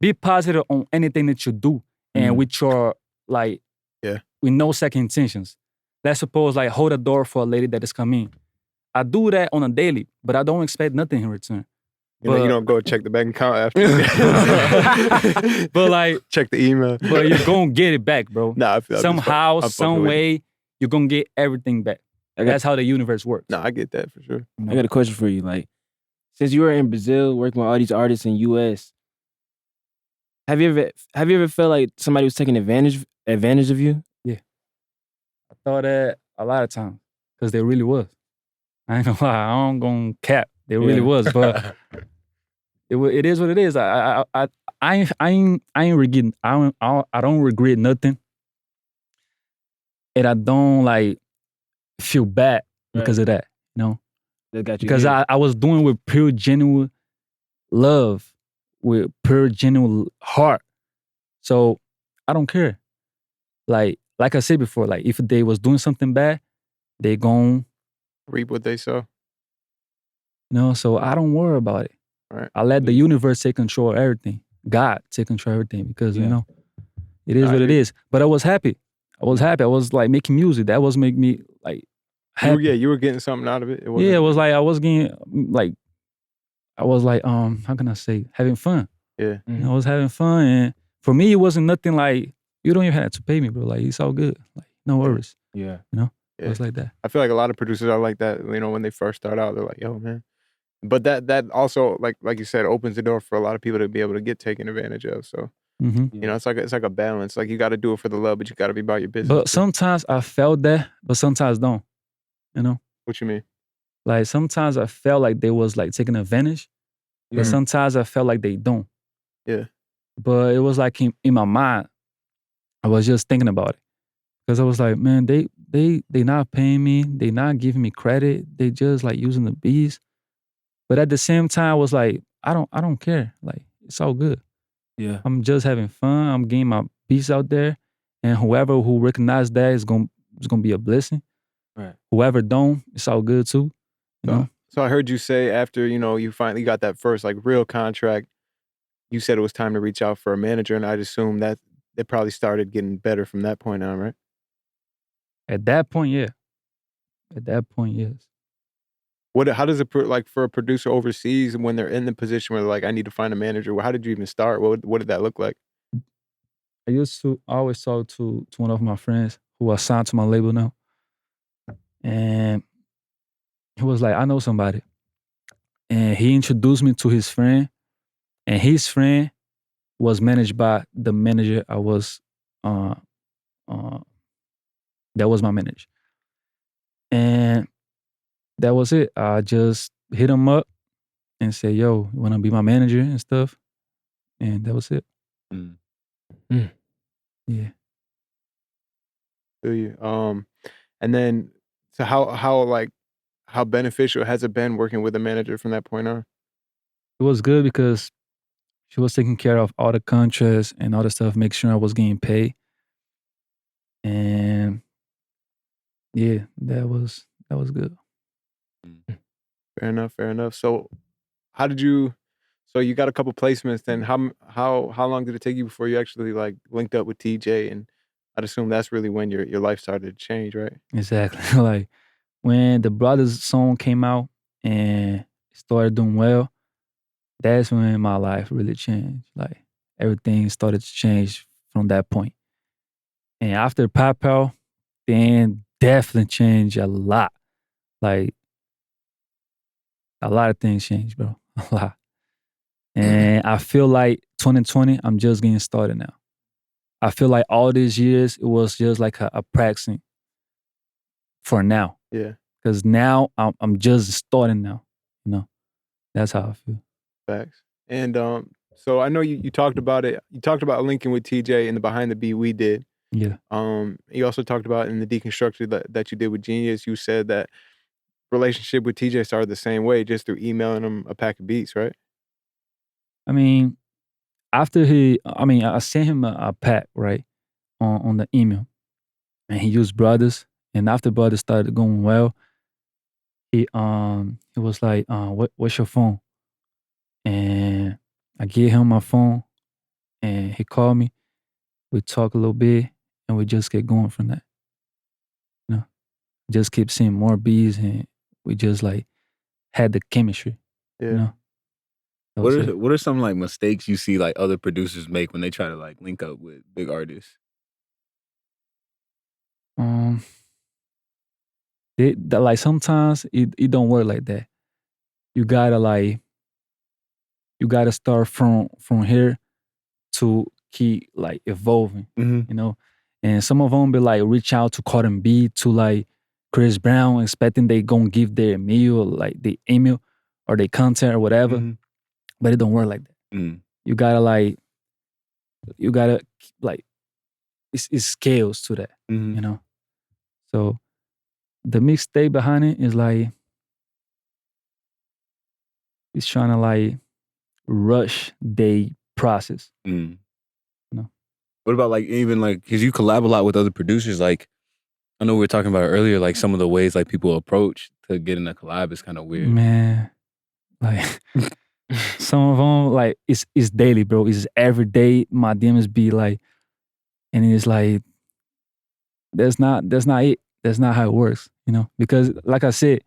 C: be positive on anything that you do, and with your with no second intentions. Let's suppose like hold a door for a lady that is coming. I do that on a daily, but I don't expect nothing in return.
A: You don't go check the bank account after.
C: But like
A: check the email.
C: But you're gonna get it back, bro.
A: Nah, I feel
C: somehow, some way, you're gonna get everything back. That's how the universe works.
A: Nah, I get that for sure.
B: I got a question for you. Like, since you were in Brazil working with all these artists in US, have you ever felt like somebody was taking advantage of you?
C: Yeah. I thought that a lot of times. Because they really was. I ain't gonna lie, I don't gonna cap. They really was, but it is what it is. I ain't regret. I don't regret nothing, and I don't like feel bad because of that.
B: That got you
C: because
B: here.
C: I was doing with pure genuine love, with pure genuine heart. So I don't care. Like I said before, like if they was doing something bad, they gon'
A: reap what they sow.
C: So I don't worry about it.
A: Right.
C: I let the universe take control of everything. God take control of everything because, it is what it is. But I was happy. I was like making music. That was make me like happy.
A: You were getting something out of it.
C: It was like I was getting how can I say, having fun.
A: Yeah.
C: I was having fun, and for me it wasn't nothing like, you don't even have to pay me, bro. Like it's all good. Like no worries.
B: Yeah.
C: It was like that.
A: I feel like a lot of producers are like that, when they first start out, they're like, yo, man. But that also, like you said, opens the door for a lot of people to be able to get taken advantage of. So, it's like a balance. Like you got to do it for the love, but you got to be about your business.
C: But sometimes I felt that, but sometimes don't.
A: What you mean?
C: Like sometimes I felt like they was like taking advantage, but sometimes I felt like they don't.
A: Yeah.
C: But it was like in my mind, I was just thinking about it. Because I was like, man, they not paying me. They not giving me credit. They just like using the beats. But at the same time, I was like, I don't care. Like it's all good.
B: Yeah.
C: I'm just having fun. I'm getting my beats out there, and whoever who recognize that is gonna be a blessing.
B: Right.
C: Whoever don't, it's all good too. You know?
A: So I heard you say after you finally got that first like real contract, you said it was time to reach out for a manager, and I'd assume that it probably started getting better from that point on, right?
C: At that point, yeah. At that point, yes.
A: How does it like for a producer overseas when they're in the position where they're like, I need to find a manager? How did you even start? What did that look like?
C: I used to always talk to one of my friends who was signed to my label now. And he was like, I know somebody. And he introduced me to his friend. And his friend was managed by the manager I was, that was my manager. And that was it. I just hit him up and said, yo, you want to be my manager and stuff? And that was it. Yeah.
A: Do you? And then, so how beneficial has it been working with a manager from that point on?
C: It was good because she was taking care of all the contracts and all the stuff, make sure I was getting paid. And yeah, that was good.
A: Fair enough. So so you got a couple placements, then how long did it take you before you actually like linked up with TJ? And I'd assume that's really when your life started to change, right?
C: Exactly. Like when the Brothers song came out and started doing well, that's when my life really changed. Like everything started to change from that point. And after PayPal, then definitely changed a lot. Like a lot of things changed, bro. A lot. And I feel like 2020, I'm just getting started now. I feel like all these years, it was just like a practicing for now.
A: Yeah.
C: Because now I'm just starting now. You know, that's how I feel.
A: Facts. And so I know you talked about it. You talked about linking with TJ in the Behind the Beat we did.
C: Yeah.
A: You also talked about in the deconstruction that you did with Genius. You said that relationship with TJ started the same way, just through emailing him a pack of beats, right?
C: I mean, I sent him a pack, right, on the email. And he used Brothers. And after Brothers started going well, he was like, what's your phone? And I gave him my phone and he called me. We talked a little bit and we just kept going from that. You know, just kept seeing more beats and we just like had the chemistry.
A: Yeah.
C: You know?
D: What are some like mistakes you see like other producers make when they try to like link up with big artists?
C: Like sometimes it don't work like that. You gotta start from here to keep like evolving, you know? And some of them be like reach out to Cardi B, to like Chris Brown, expecting they gonna give their email, like the email or their content or whatever. But it don't work like that. You gotta like it's scales to that, you know? So the mistake behind it is like, it's trying to like rush their process. You know?
D: What about like even like, because you collab a lot with other producers, like I know we were talking about it earlier, like some of the ways like people approach to getting a collab is kind of weird.
C: Man, like some of them, like it's daily, bro. It's every day. My DMs be like, and it's like, that's not it. That's not how it works, you know? Because like I said,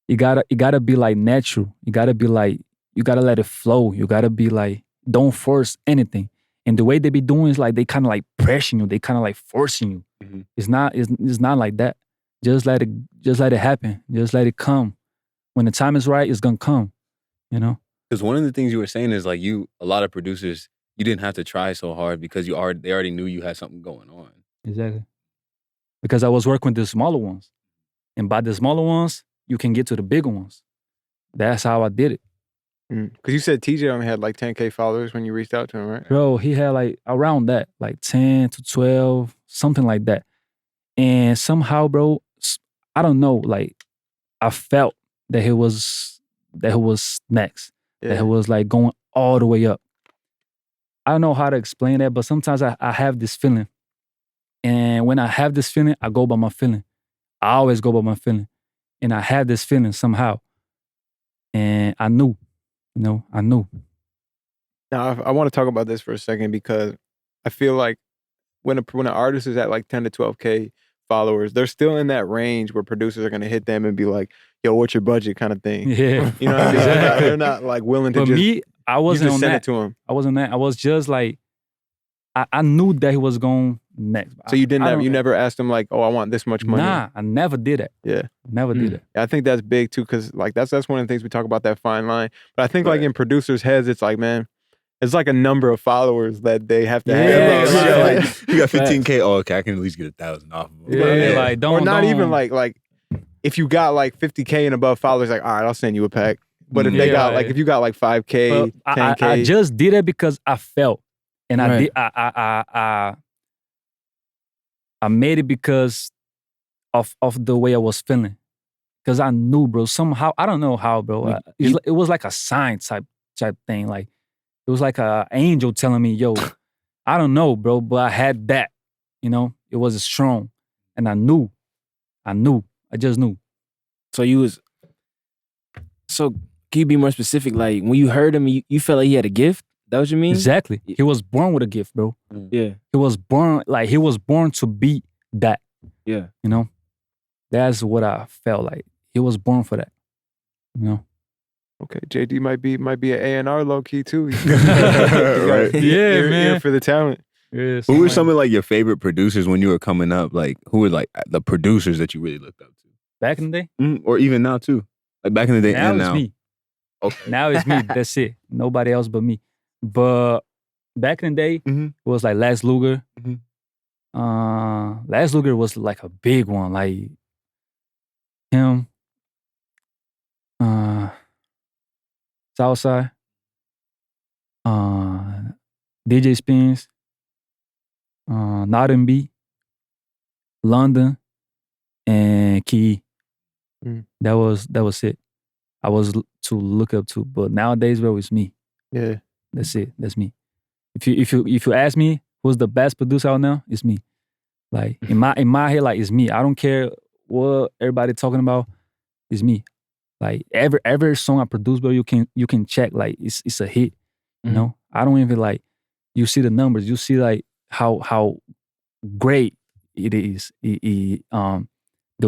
C: you gotta be like natural. You gotta be like, you gotta let it flow. You gotta be like, don't force anything. And the way they be doing is like, they kind of like pressuring you. They kind of like forcing you. It's not like that. Just let it happen. Just let it come. When the time is right, it's gonna come, you know?
D: Because one of the things you were saying is like a lot of producers, you didn't have to try so hard because they already knew you had something going on.
C: Exactly. Because I was working with the smaller ones. And by the smaller ones, you can get to the bigger ones. That's how I did it.
A: Because you said TJ only had like 10K followers when you reached out to him, right?
C: Bro, he had like around that, like 10 to 12, something like that. And somehow, bro, I don't know, like I felt that he was next.
A: Yeah.
C: That he was like going all the way up. I don't know how to explain that, but sometimes I have this feeling. And when I have this feeling, I go by my feeling. I always go by my feeling. And I had this feeling somehow. And I knew, I knew.
A: Now, I want to talk about this for a second because I feel like when an artist is at like 10 to 12K followers, they're still in that range where producers are gonna hit them and be like, "Yo, what's your budget?" kind of thing.
C: Yeah.
A: You know what I mean?
C: Exactly.
A: They're not like willing to
C: But
A: just.
C: me, I
A: You
C: wasn't
A: just
C: on
A: send
C: that.
A: it to them.
C: I wasn't that. I was just like, I knew that he was going next.
A: So you didn't.
C: I don't-
A: You never asked him like, "Oh, I want this much money."
C: Nah, I never did that.
A: Yeah.
C: Never did that.
A: I think that's big too, because like that's one of the things we talk about, that fine line. But I think like in producers' heads, it's like, man, it's like a number of followers that they have to have.
C: Yeah,
A: Like,
D: You got 15K. Oh, okay, I can at least get 1,000 off of them.
C: Yeah, like don't.
A: or not
C: don't-
A: even like if you got like 50K and above followers, like, all right, I'll send you a pack. But if they
C: Yeah,
A: got like
C: like-
A: if you got like 5K,
C: But
A: 10K,
C: I just did it because I felt, and I
B: Right.
C: did. I made it because of the way I was feeling, because I knew, bro. Somehow I don't know how, bro.
B: Like,
C: It was like a sign type thing. Like it was like an angel telling me, "Yo, I don't know, bro, but I had that. You know, it was strong, and I knew. I just knew."
B: So you was. So can you be more specific? Like when you heard him, you felt like he had a gift. That what you mean?
C: Exactly. He was born with a gift, bro.
B: Yeah.
C: He was born to be that.
B: Yeah.
C: You know, that's what I felt like. He was born for that. You know.
A: okay, JD might be an A&R low key too.
D: Right.
C: Yeah,
A: Ear
C: man.
A: for the talent.
C: Yeah,
D: Who were some of like your favorite producers when you were coming up? Like who were like the producers that you really looked up to?
C: back in the day?
D: Or even now too? Like back in the day
C: Now
D: and
C: it's
D: now.
C: me.
D: Okay.
C: Now it's me. That's it. Nobody else but me. But back in the day,
D: Mhm.
C: it was like Les Luger.
D: Mhm.
C: Les Luger was like a big one. Like him, Southside, DJ Spins, Not B, London, and Key.
A: Mm.
C: That was it. I was to look up to, but nowadays, bro, it's me.
A: Yeah.
C: That's it. That's me. If you ask me who's the best producer out now, it's me. Like in my head, like it's me. I don't care what everybody talking about. It's me. Like every song I produce, bro, you can check. Like it's a hit. You know. I don't even like. You see the numbers. You see like how great it is. The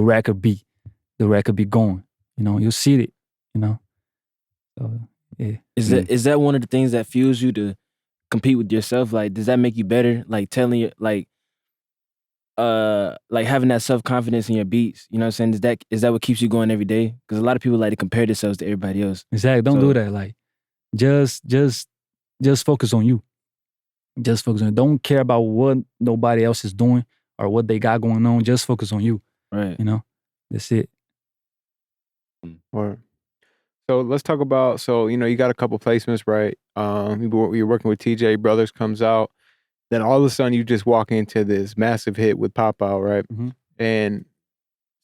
C: record be going. You know. You see it. You know. So yeah.
B: Is that one of the things that fuels you to compete with yourself? Like, does that make you better? Like telling you like having that self-confidence in your beats, you know what I'm saying? Is that what keeps you going every day? Because a lot of people like to compare themselves to everybody else.
C: Exactly. Don't
B: So-
C: do that. Like, just focus on you. Just focus on. Don't care about what nobody else is doing or what they got going on. Just focus on you.
B: Right.
C: You know, that's it.
A: Or so let's talk about. So you got a couple placements, right? You're working with TJ Brothers, comes out. Then all of a sudden you just walk into this massive hit with Pop Out, right?
C: Mhm.
A: And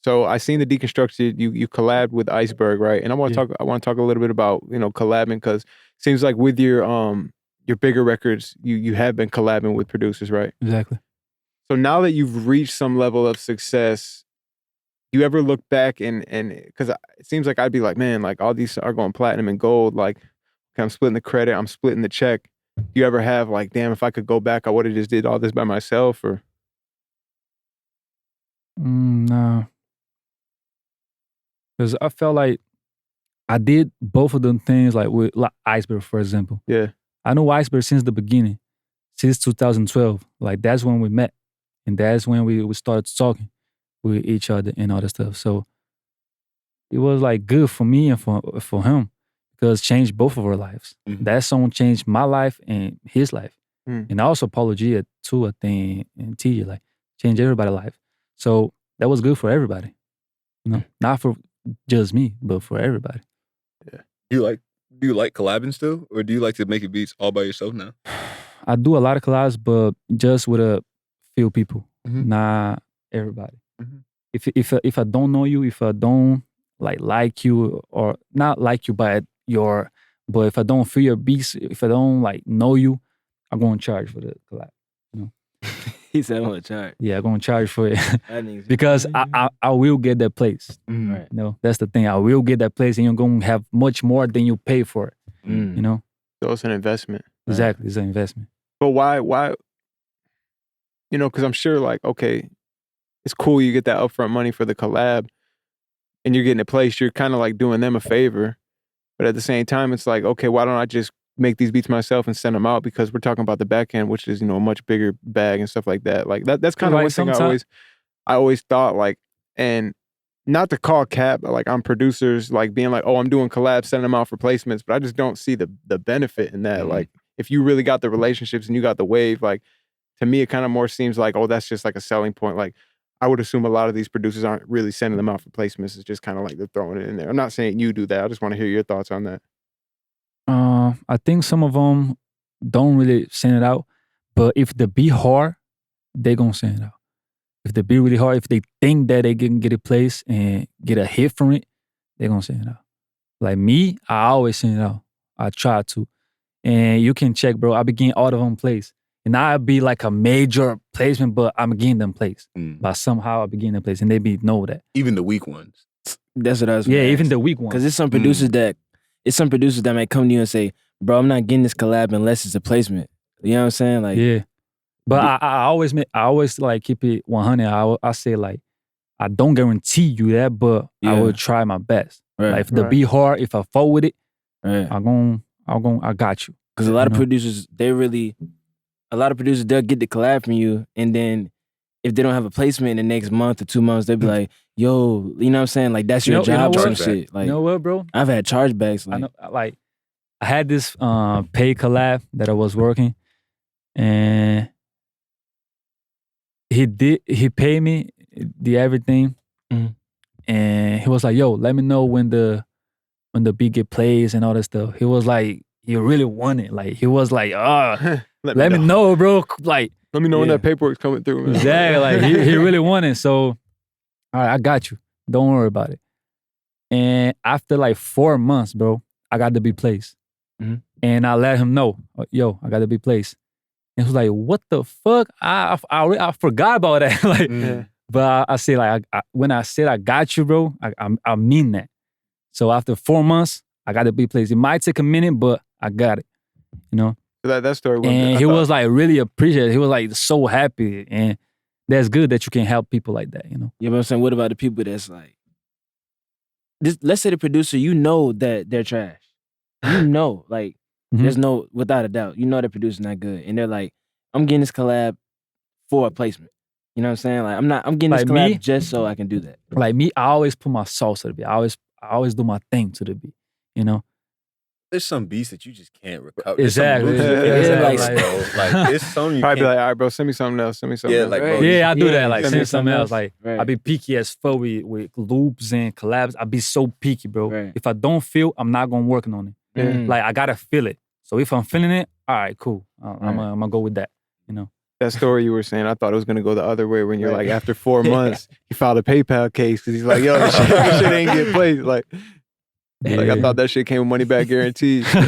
A: so I seen the Deconstructed. You collabed with Iceberg, right? And I want to
C: Yeah.
A: talk. I want to talk a little bit about collabing, because it seems like with your bigger records, you have been collabing with producers, right?
C: Exactly.
A: So now that you've reached some level of success, you ever look back and because it seems like I'd be like, man, like all these are going platinum and gold. Like, okay, I'm splitting the credit, I'm splitting the check. Do you ever have like, damn, if I could go back, I would have just did all this by myself? Or
C: No. Because I felt like I did both of them things, like with Iceberg, for example.
A: yeah,
C: I know Iceberg since the beginning, since 2012. Like that's when we met, and that's when we started talking with each other and all that stuff. So it was like good for me and for him, because it changed both of our lives.
D: Mhm.
C: That song changed my life and his life,
A: Mm.
C: and also Paulo Gia too, I think, and TJ, like changed everybody's life. So that was good for everybody, not for just me, but for everybody.
D: Do you like collabing still, or do you like to make your beats all by yourself now?
C: I do a lot of collabs, but just with a few people,
D: Mhm.
C: not everybody.
D: Mhm.
C: If I don't know you, if I don't like you, or not like you, but if I don't feel your beats, if I don't know you, I'm gonna charge for the collab.
B: He said, I'm gonna charge.
C: Yeah, I'm gonna charge for it
B: That nigga's-
C: because I will get that place.
B: Right.
C: That's the thing. I will get that place, and you're gonna have much more than you pay for it.
B: Mm.
C: You know,
A: so it's an investment.
C: exactly. It's an investment.
A: But why you know, because I'm sure like, okay, it's cool you get that upfront money for the collab and you're getting it placed, you're kind of like doing them a favor. But at the same time, it's like, okay, why don't I just make these beats myself and send them out? Because we're talking about the back end, which is, you know, a much bigger bag and stuff like that. Like that's kind of
C: Right,
A: one thing
C: sometimes-
A: I always thought, like, and not to call cap, but like I'm producers like being like, oh, I'm doing collabs, sending them out for placements, but I just don't see the benefit in that. Like if you really got the relationships and you got the wave, like to me, it kind of more seems like, oh, that's just like a selling point. Like I would assume a lot of these producers aren't really sending them out for placements. It's just kind of like they're throwing it in there. I'm not saying you do that. I just want to hear your thoughts on that.
C: I think some of them don't really send it out, but if the beat hard, they gonna send it out. If the beat really hard, if they think that they can get it placed and get a hit from it, they gonna send it out. Like me, I always send it out. I try to. And you can check, bro, I be getting all of them placed. And I'll be like a major placement, but I'm getting them placed. But somehow I be getting them placed and they be know that.
D: Even the weak ones.
B: That's what I was.
C: Yeah, even the weak ones.
B: Because it's some producers that might come to you and say, "Bro, I'm not getting this collab unless it's a placement." You know what I'm saying? Like,
C: Yeah. But I always like keep it 100. I say like, I don't guarantee you that, but I will try my best.
B: Right,
C: like if the beat hard, if I fall with it,
B: right.
C: I got you.
B: Because a lot of producers, they'll get the collab from you, and then if they don't have a placement in the next month or 2 months, they'll be like, "Yo, you know what I'm saying? Like that's your job or some shit." Like,
C: you know what, bro?
B: I've had chargebacks. Like,
C: I know, like I had this paid collab that I was working, and he paid me, did everything, and he was like, "Yo, let me know when the beat get plays and all that stuff." He was like, he really want it. Like he was like, let me know, bro. Like
A: let me know when that paperwork's coming through, man.
C: Exactly. Like he really want it. So, all right, I got you. Don't worry about it. And after like 4 months, bro, I got to be placed. And I let him know, yo, I got to be placed. And he was like, what the fuck? I forgot about that. Like, but I say like, when I said I got you, bro, I mean that. So after 4 months, I got to be placed. It might take a minute, but I got it. You know.
A: That story.
C: And he was like really appreciative. He was like so happy, and that's good that you can help people like that. You know.
B: Yeah, but I'm saying, what about the people that's like, let's say the producer, you know that they're trash. You know, like there's no, without a doubt, you know the producer's not good, and they're like, I'm getting this collab for a placement. You know what I'm saying? Like I'm getting this collab just so I can do that.
C: Like me, I always put my sauce to the beat. I always do my thing to the beat. You know.
D: There's some beats that you just can't recover.
C: Exactly.
D: Like there's some you
A: probably
D: can't.
A: be like, all right, bro, send me something else. Send me something else.
D: Like, bro,
C: yeah, I do that. Like, send me something else. Like,
B: right.
C: I be picky as fuck with loops and collabs. I be so picky, bro.
B: Right.
C: If I don't feel, I'm not gonna work on it. Like, I gotta feel it. So if I'm feeling it, all right, cool. I'm gonna go with that. You know.
A: That story you were saying, I thought it was gonna go the other way when you're like, after 4 months, he filed a PayPal case because he's like, yo, this shit ain't get played. Like I thought that shit came with money back guarantees.
C: Nah,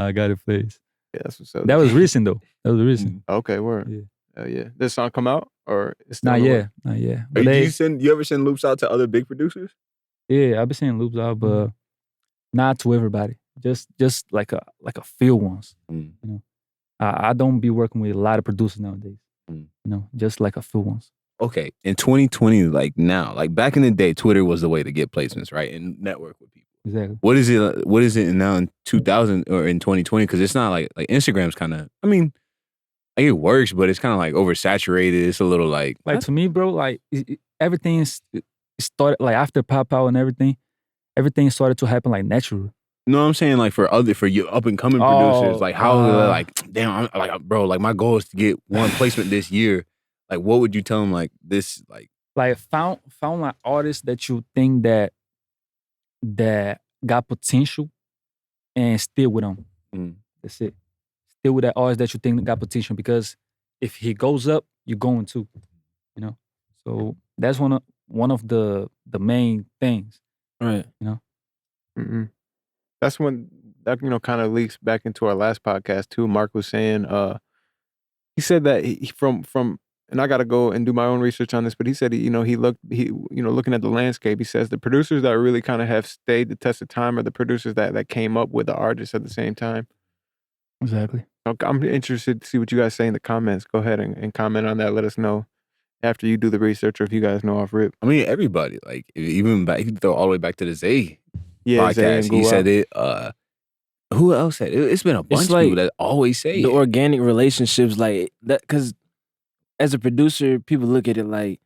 C: I got it placed.
A: Yeah, that's what's up.
C: That was recent though. That was recent.
A: Okay, word.
C: Yeah.
A: Hell yeah. Did this song come out or it's still
C: Not yet. Not yet. But
D: You ever send loops out to other big producers?
C: Yeah, I've been sending loops out, but not to everybody. Just like a few ones. You know, I don't be working with a lot of producers nowadays. You know, just like a few ones.
D: Okay, in 2020, like now, like back in the day, Twitter was the way to get placements, right, and network with people.
C: Exactly.
D: What is it now in 2000 or in 2020? Because it's not like Instagram's kind of. I mean, like it works, but it's kind of like oversaturated. It's a little like
C: to me, bro. Like everything started like after pop out and everything. Everything started to happen like natural.
D: You know what I'm saying? Like for your up and coming producers, like how like damn, I'm like bro, like my goal is to get one placement this year. Like what would you tell them? Like this, like
C: found like artists that you think that got potential, and stay with them. That's it. Stay with that artist that you think got potential, because if he goes up, you're going to. You know, so that's one of the main things.
B: Right.
C: You know.
A: That's when that kind of leaks back into our last podcast too. Mark was saying, he said that he from, and I got to go and do my own research on this, but he said looking at the landscape, he says the producers that really kind of have stayed the test of time are the producers that came up with the artists at the same time.
C: Exactly.
A: I'm interested to see what you guys say in the comments. Go ahead and comment on that. Let us know after you do the research or if you guys know off rip.
D: I mean, everybody, like, even back, you can throw all the way back to the Zay
A: Yeah, Zay
D: podcast.
A: and
D: He
A: Guwap.
D: said it. Who else said it? It's been a bunch of
B: like
D: people that always say
B: the
D: it.
B: organic relationships, like that. Because as a producer, people look at it like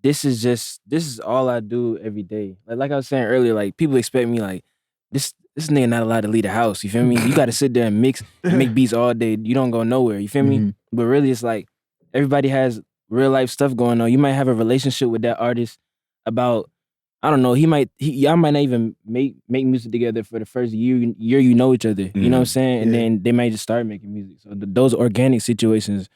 B: this is all I do every day. Like I was saying earlier, like people expect me like this nigga not allowed to leave the house. You feel me? You got to sit there and mix and make beats all day. You don't go nowhere. You feel me? But really, it's like everybody has real life stuff going on. You might have a relationship with that artist about, I don't know, y'all might not even make music together for the first year you know each other. You know what I'm saying? And then they might just start making music. So those organic situations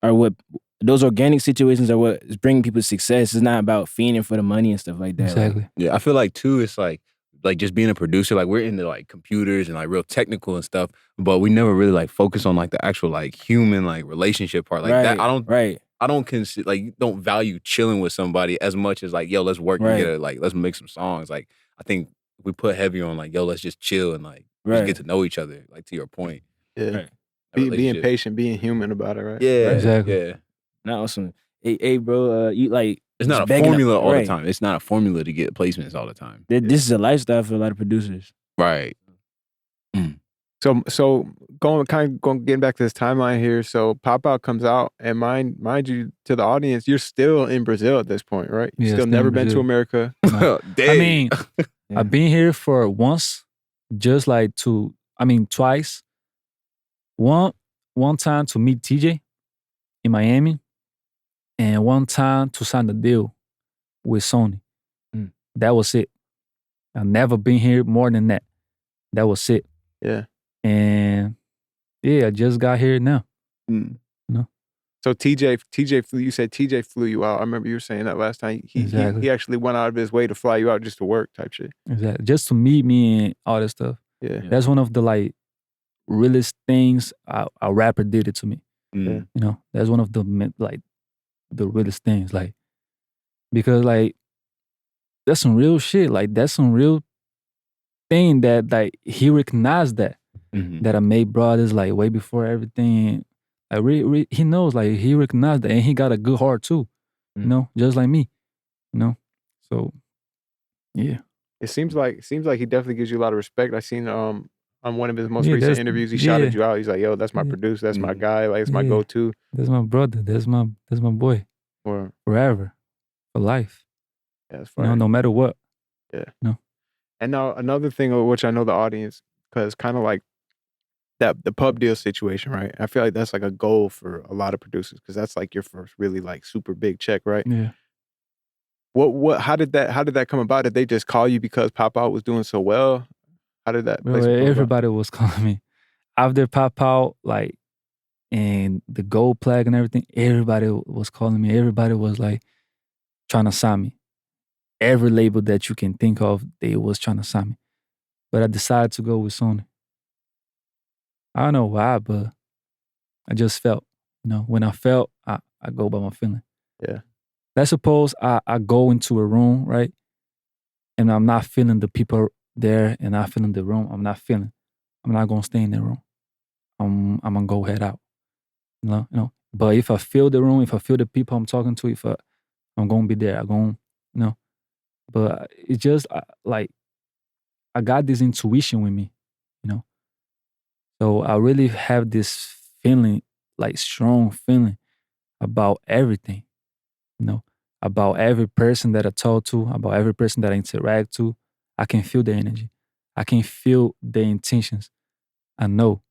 B: are what is bringing people success. It's not about fiending for the money and stuff like that.
C: Exactly.
B: Like,
D: Yeah, I feel like too, it's like just being a producer, like we're into like computers and like real technical and stuff, but we never really like focus on like the actual like human like relationship part. Like that, I don't consider, like, you don't value chilling with somebody as much as like, yo, let's work together, like let's make some songs. Like I think we put heavier on like, yo, let's just chill and like just get to know each other. Like to your point,
A: Yeah, being patient, being human about it, right?
D: Yeah,
C: exactly.
D: Yeah,
B: not awesome. Hey, bro, you like
D: it's not a formula all the time. It's not a formula to get placements all the time.
B: This is a lifestyle for a lot of producers,
D: right?
A: So getting back to this timeline here. So Pop Out comes out, and mind you, to the audience, you're still in Brazil at this point, right? You still never been to America.
C: No. I mean, I've been here for once, just like twice. One time to meet TJ in Miami, and one time to sign the deal with Sony. That was it. I've never been here more than that. That was it.
A: Yeah.
C: And yeah, I just got here now. You know?
A: So TJ flew. You said TJ flew you out. I remember you were saying that last time. He actually went out of his way to fly you out just to work, type shit.
C: Exactly. Just to meet me and all that stuff.
A: Yeah.
C: That's one of the like realest things a rapper did it to me.
A: Yeah.
C: You know, that's one of the like the realest things, like, because like that's some real shit. Like that's some real thing that like he recognized that I made brothers like way before everything. Like he knows, like he recognized that, and he got a good heart too. You know, just like me. You know, so yeah.
A: It seems like he definitely gives you a lot of respect. I seen on one of his most recent interviews, he shouted you out. He's like, "Yo, that's my producer. That's my guy. Like, it's my go-to.
C: That's my brother. That's my boy. Forever, for life.
A: Yeah, that's
C: fine. No matter what.
A: Yeah.
C: No.
A: And now another thing, which I know the audience, because kind of like the pub deal situation, right? I feel like that's like a goal for a lot of producers, because that's like your first really like super big check, right?
C: Yeah.
A: How did that come about? Did they just call you because Pop Out was doing so well? How did that?
C: Well, everybody was calling me after Pop Out, like, and the gold plaque and everything. Everybody was calling me. Everybody was like trying to sign me. Every label that you can think of, they was trying to sign me. But I decided to go with Sony. I don't know why, but I just felt. You know, when I felt, I go by my feeling.
A: Yeah.
C: Let's suppose I go into a room, right? And I'm not feeling the people there, and not feeling the room. I'm not gonna stay in the room. I'm gonna go head out. You know. But if I feel the room, if I feel the people I'm talking to, I'm gonna be there. I'm gonna, you know. But it's just like I got this intuition with me, you know. So I really have this feeling, like strong feeling about everything, you know, about every person that I talk to, about every person that I interact to. I can feel the energy. I can feel the intentions. I know,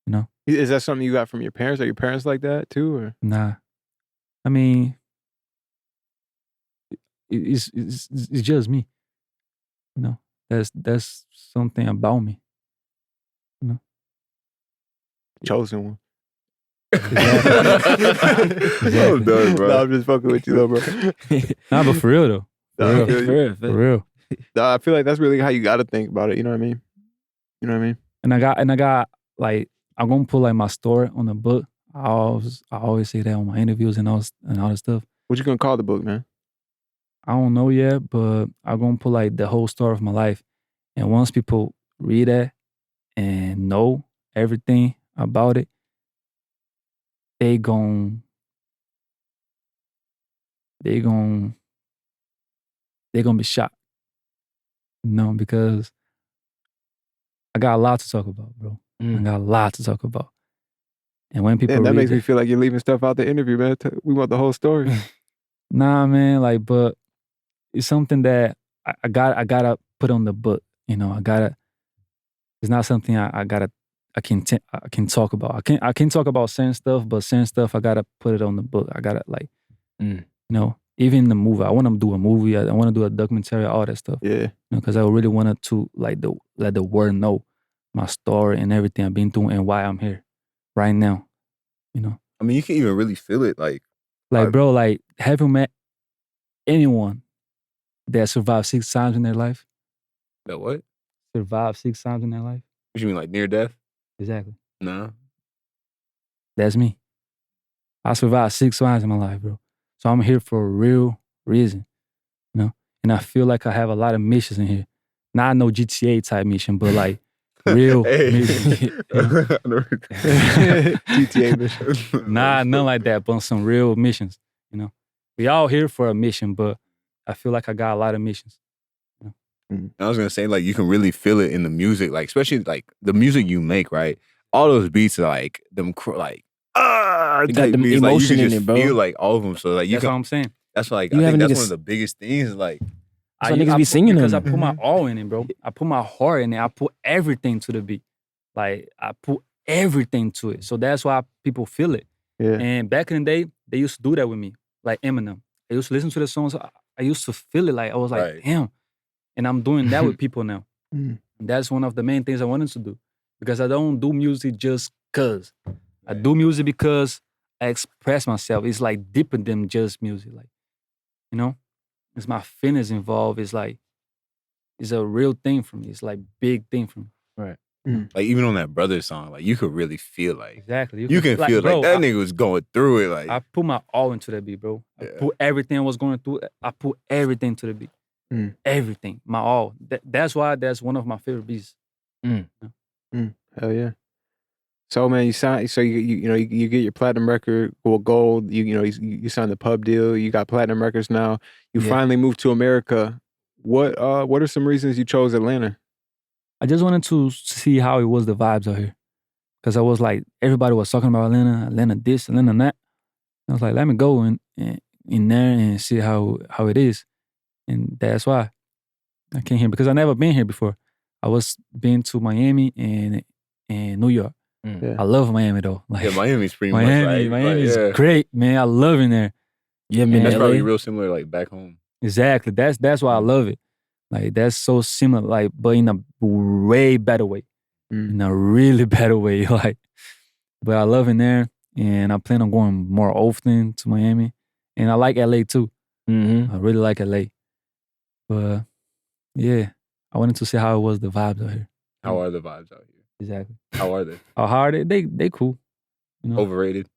C: you know.
A: Is that something you got from your parents? Are your parents like that too, or?
C: Nah, I mean, it's just me, you know. That's something about me, you know.
A: Chosen one.
C: Exactly.
D: I'm done, bro.
A: No, I'm just fucking with you though, bro.
C: Nah, but for real though.
A: For
C: real.
A: I feel like that's really how you got to think about it. You know what I mean? You know what I mean?
C: And I got like, I'm gonna put like my story on the book. I always say that on my interviews and all that stuff.
A: What you gonna call the book, man?
C: I don't know yet, but I'm gonna put like the whole story of my life. And once people read that and know everything about it, they gon' be shocked, because I got a lot to talk about, bro. I got a lot to talk about. And when people
A: that
C: read
A: makes me feel like you're leaving stuff out the interview, man. We want the whole story.
C: Nah, man, like, but it's something that I gotta put on the book. It's not something I can talk about. I can talk about certain stuff, but certain stuff I gotta put it on the book. I gotta even the movie. I want to do a movie. I want to do a documentary, all that stuff.
A: Yeah.
C: Because I really wanted to let the world know my story and everything I've been doing and why I'm here right now.
D: I mean, you can even really feel it, like
C: bro, like, have you met anyone that survived 6 times in their life?
D: that what?
C: Survived 6 times in their life?
D: What you mean, like near death?
C: Exactly.
D: Nah.
C: That's me. I survived 6 times in my life, bro. So I'm here for a real reason, And I feel like I have a lot of missions in here. Not no GTA type mission, but like real mission.
A: GTA mission.
C: Nah, nothing like that, but some real missions, We all here for a mission, but I feel like I got a lot of missions.
D: I was gonna say, like, you can really feel it in the music, like, especially like the music you make, right? All those beats are like them, like,
B: you got them
D: beats,
B: emotion
D: like, you
B: in
D: just
B: it, bro.
D: feel like all of them. So like,
C: That's what I'm saying.
D: That's like,
B: You
D: I think
B: have
D: that's
B: niggas-
D: one of the biggest things. Like,
B: so niggas be singing
C: because
B: them.
C: I put my all in it, bro. I put my heart in it. I put everything to the beat. Like, I put everything to it. So that's why people feel it.
A: Yeah.
C: And back in the day, they used to do that with me, like Eminem. I used to listen to the songs. I used to feel it. Like, I was like,
D: Right.
C: damn. And I'm doing that with people now.
A: Mm.
C: That's one of the main things I wanted to do. Because I don't do music just cause. I do music because I express myself. It's like deeper than just music. Like, it's my feelings involved. It's like, it's a real thing for me. It's like big thing for me.
B: Right.
D: like even on that brother song, like you could really feel like
C: Exactly.
D: you can feel
C: bro,
D: like that nigga was going through it. Like
C: I put my all into that beat, bro. I
D: Yeah.
C: put everything I was going through. I put everything to the beat. Everything. My all. That's why that's one of my favorite beats.
A: Hell yeah. So man, you get your platinum record, well, gold. You signed the pub deal. You got platinum records now. You
B: Yeah.
A: finally moved to America. What are some reasons you chose Atlanta?
C: I just wanted to see how it was, the vibes out here. Because I was like, everybody was talking about Atlanta this, Atlanta that. I was like, let me go in there and see how it is. And that's why I came here. Because I never been here before. I was been to Miami and New York.
A: Yeah.
C: I love Miami though. Like,
D: yeah, Miami's pretty
C: Miami
D: much like,
C: is
D: yeah.
C: great, man. I love in there.
B: Yeah, man.
D: That's
B: LA.
D: probably real similar like back home.
C: Exactly. That's why I love it. Like, that's so similar, like, but in a way better way. In a really better way. Like, but I love in there, and I plan on going more often to Miami. And I like LA too. I really like LA. But yeah, I wanted to see how it was, the vibes out here.
D: How are the vibes out here?
C: Exactly.
D: How are they?
C: How hard they cool.
D: Overrated?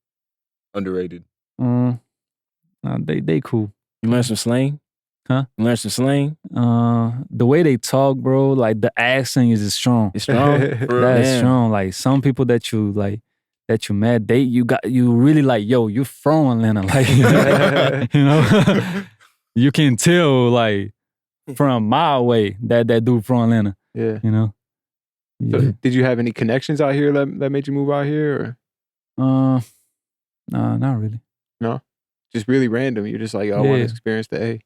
D: Underrated?
C: They cool.
B: You learn some slang?
C: Huh?
B: You learn some slang?
C: The way they talk, bro, like the accent is strong.
B: It's strong.
C: That's
B: Man.
C: strong. Like, some people that you met, you really like, yo, you from Atlanta. Like, you can tell, like, from a mile away that dude from Atlanta.
A: Yeah.
C: Yeah.
A: So did you have any connections out here that made you move out here? Or?
C: Nah, not really.
A: No? Just really random. You're just like, I want to experience the A.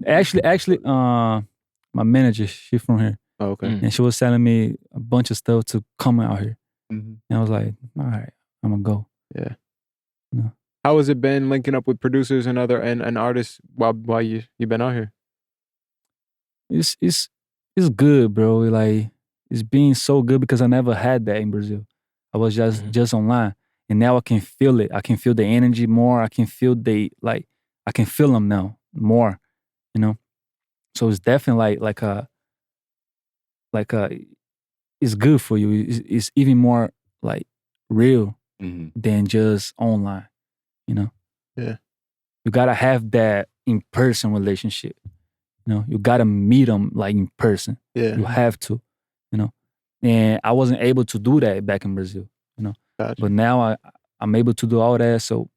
C: Actually, my manager, she from here.
A: Oh, okay.
C: And she was telling me a bunch of stuff to come out here. And I was like, all right, I'm gonna go.
A: Yeah.
C: No.
A: How has it been linking up with producers and other and artists while you've been out here?
C: It's good, bro. Like, it's been so good because I never had that in Brazil. I was just online, and now I can feel it. I can feel the energy more. I can feel I can feel them now more. So it's definitely like a it's good for you. It's even more like real than just online.
A: Yeah.
C: You gotta have that in-person relationship. You gotta meet them like in person.
A: Yeah.
C: You have to. And I wasn't able to do that back in Brazil.
A: Gotcha.
C: But now I'm able to do all that, so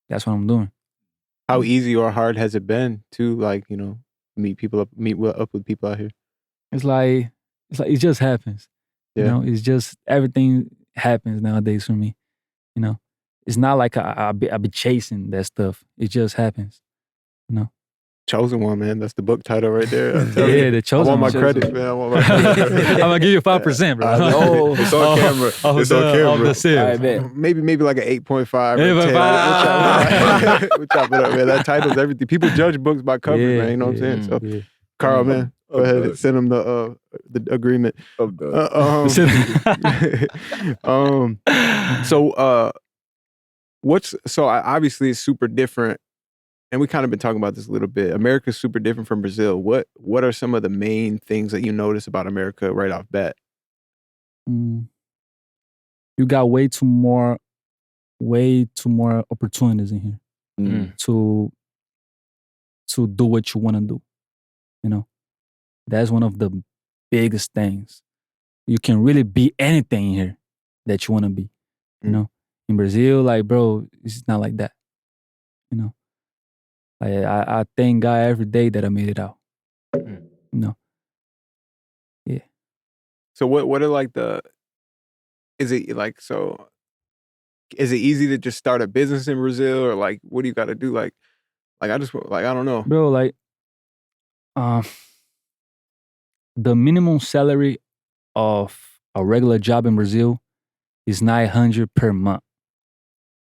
C: that's what I'm doing.
A: How easy or hard has it been to like, you know, meet up with people out here?
C: It's like it just happens.
A: Yeah.
C: You know, it's just everything happens nowadays for me. You know, it's not like I be chasing that stuff. It just happens. You know.
A: Chosen One, man. That's the book title right there.
C: Yeah, The Chosen
A: I want my
C: One.
A: credits, man. I want my credits.
C: I'm gonna give you 5%, bro.
D: Oh, it's on camera. It's on camera.
C: Of the sales.
B: All right, bet.
A: Maybe like an 8.5 or
C: 8.5.
A: 10. We'll chop it up, man. That title's everything. People judge books by cover,
C: Yeah,
A: man. You know what I'm saying? So,
C: Yeah.
A: Carl, man, go ahead and send him the agreement.
D: I'm done.
A: Obviously it's super different, and we kind of been talking about this a little bit. America's super different from Brazil. What are some of the main things that you notice about America right off bat?
C: You got way too more opportunities in here to do what you want to do. You know, that's one of the biggest things. You can really be anything here that you want to be. You know, in Brazil, like, bro, it's not like that. You know, like I thank God every day that I made it out. You know, yeah.
A: So what are like is it easy to just start a business in Brazil, or like what do you got to do? Like I don't know,
C: bro. Like, the minimum salary of a regular job in Brazil is 900 per month,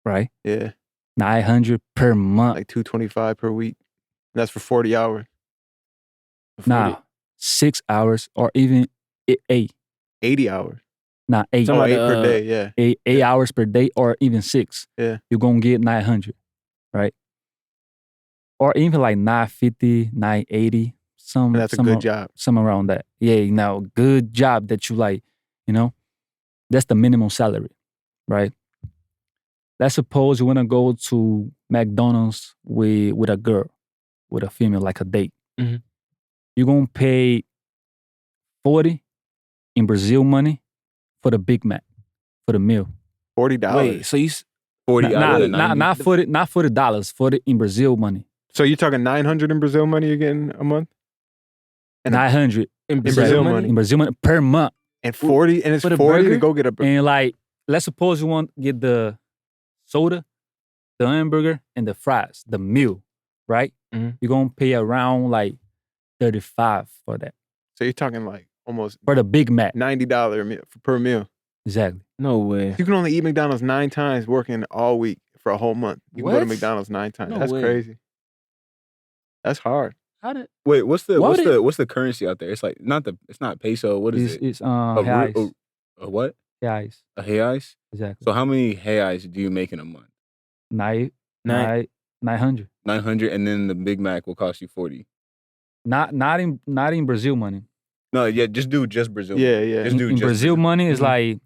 C: right?
A: Yeah,
C: 900 per month.
A: like 225 per week. And that's for 40 hours.
C: Nah, 6 hours or even 8.
A: 80 hours.
C: Nah, 8.
A: Oh, 8 per day. Yeah,
C: 8 hours per day or even 6.
A: Yeah,
C: you're gonna get 900, right? Or even like 950, 980.
A: and that's a good job.
C: Some around that. Yeah, now good job that you like, you know, that's the minimum salary, right? Let's suppose you wanna go to McDonald's with a girl, with a female, like a date. You're gonna pay 40 in Brazil money for the Big Mac, for the meal.
A: $40.
B: Wait, so you
D: 40 out of 90?
C: Not $40, 40 in Brazil money.
A: So you're talking 900 in Brazil money you're getting a month? And
C: 900
B: in
A: Brazil money?
C: in Brazil money per month.
A: And 40, and it's
B: For the
A: 40 to
B: burger?
A: go get a burger.
C: And like, let's suppose you want to get the soda, the hamburger, and the fries, the meal, right? You're gonna pay around like 35 for that.
A: So you're talking like almost
C: For the Big Mac.
A: $90 per meal.
C: Exactly.
B: No way.
A: You can only eat McDonald's 9 times working all week for a whole month. You can go to
B: What?
A: McDonald's 9 times.
B: No
A: That's
B: way.
A: crazy. That's hard.
B: How did?
D: Wait, what's
B: Why would
D: the currency out there? It's like it's not peso. What is it?
C: It's
D: Reais. A what?
C: reais.
D: A reais?
C: Exactly.
D: So how many reais do you make in a month?
C: 900.
D: 900, and then the Big Mac will cost you 40.
C: Not in Brazil money.
D: No, yeah, just do Brazil.
A: Yeah, yeah.
D: Just do
C: In
D: just
C: Brazil money is like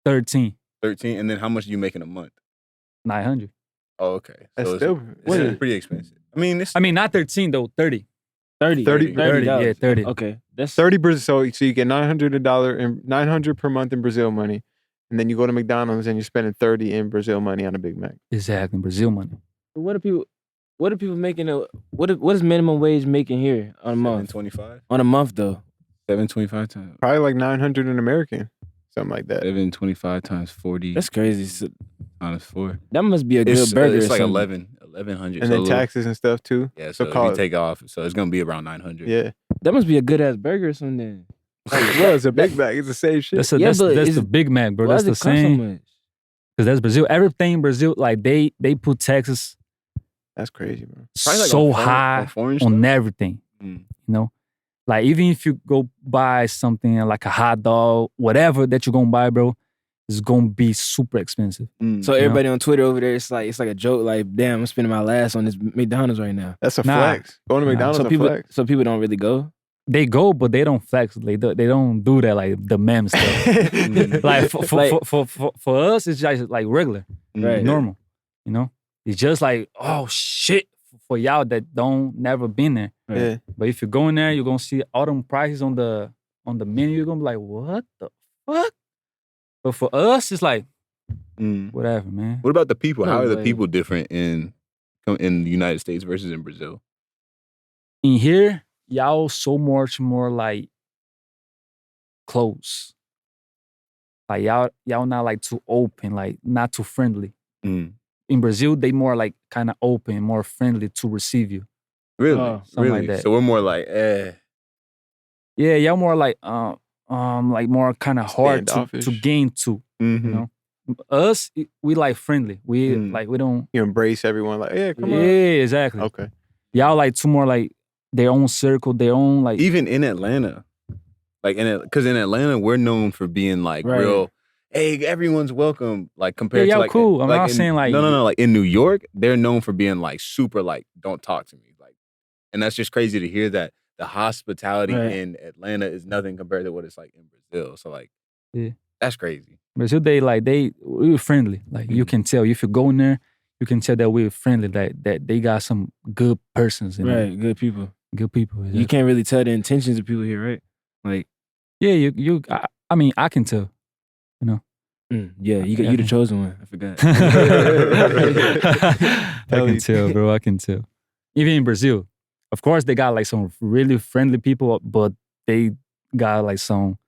C: 13.
D: 13, and then how much do you make in a month?
C: 900.
D: Oh, okay.
A: That's
D: So
A: still
D: it's pretty expensive. I mean,
C: not 13 though, 30.
B: 30.
A: 30,
C: yeah, 30.
B: Okay, that's
A: 30 Brazil. So you get $900 per month in Brazil money, and then you go to McDonald's and you're spending 30 in Brazil money on a Big Mac.
C: Exactly, Brazil money.
B: What are people making? What is minimum wage making here on a month?
D: 725.
B: On a month though.
D: 725 times.
A: Probably like 900 in American, something like that.
D: 725 times 40.
B: That's crazy. So
D: times 4.
B: that must be a good burger.
D: It's
B: or
D: like
B: something.
D: 1100.
A: And then taxes and stuff too.
D: Yeah, so
A: call
D: if you
A: it-
D: take off, so it's gonna be around 900.
A: Yeah.
B: That must be a good ass burger or something.
A: Well, it's a Big Mac. It's the same shit.
C: That's
B: Yeah, but
C: the Big Mac, bro.
B: Why
C: That's
B: does
C: the
B: it cost so
C: same.
B: much?
C: Because that's Brazil. Everything in Brazil, like they put taxes
A: That's crazy, bro.
D: Probably like
C: so
D: on
C: high
D: foreign
C: on
D: stuff.
C: everything.
D: Mm.
C: You know, like even if you go buy something like a hot dog, whatever that you're gonna buy, bro, it's gonna be super expensive.
B: So everybody on Twitter over there, it's like a joke. Like, damn, I'm spending my last on this McDonald's right now.
A: That's a
C: Nah.
A: flex. Going to McDonald's
B: So
A: is a
B: people,
A: flex.
B: don't really go.
C: They go, but they don't flex. They don't do that like the meme stuff. Like for us, it's just like regular,
B: Right.
C: normal. You know, it's just like, oh shit, for y'all that don't never been there.
A: Yeah.
C: But if you go in there, you're gonna see all them prices on the menu. You're gonna be like, what the fuck? But for us, it's like, whatever, man.
D: What about the people?
B: No
D: How are the
B: way.
D: people different in the United States versus in Brazil?
C: In here, y'all so much more like close. Like y'all not like too open, like not too friendly. In Brazil, they more like kind of open, more friendly to receive you.
D: Really?
C: Something
D: Really?
C: like that.
D: So we're more like,
C: Yeah, y'all more like more kind of hard to
A: Standoffish.
C: gain to. You know, us we like friendly. We like we don't.
A: You embrace everyone like, yeah, come
C: Yeah,
A: on.
C: exactly.
A: Okay.
C: Y'all like two more like their own circle, their own like.
D: Even in Atlanta, like because in Atlanta we're known for being like
B: Right.
D: real. Hey, everyone's welcome. Like compared
C: Yeah,
D: to
C: y'all
D: like,
C: cool. I'm
D: like
C: not
D: in,
C: saying like
D: no. Like in New York, they're known for being like super like don't talk to me like, and that's just crazy to hear that the hospitality in Atlanta is nothing compared to what it's like in Brazil. So like,
C: Yeah.
D: that's crazy.
C: Brazil, we were friendly. Like you can tell if you go in there, you can tell that we're friendly. That they got some good persons. You know?
B: Right, good people.
C: Good people. Exactly.
B: You can't really tell the intentions of people here, right? Like,
C: yeah, I mean, I can tell. You know.
B: Yeah, you the chosen one. I forgot.
C: I can tell, bro. I can tell. Even in Brazil, of course, they got like some really friendly people, but they got like some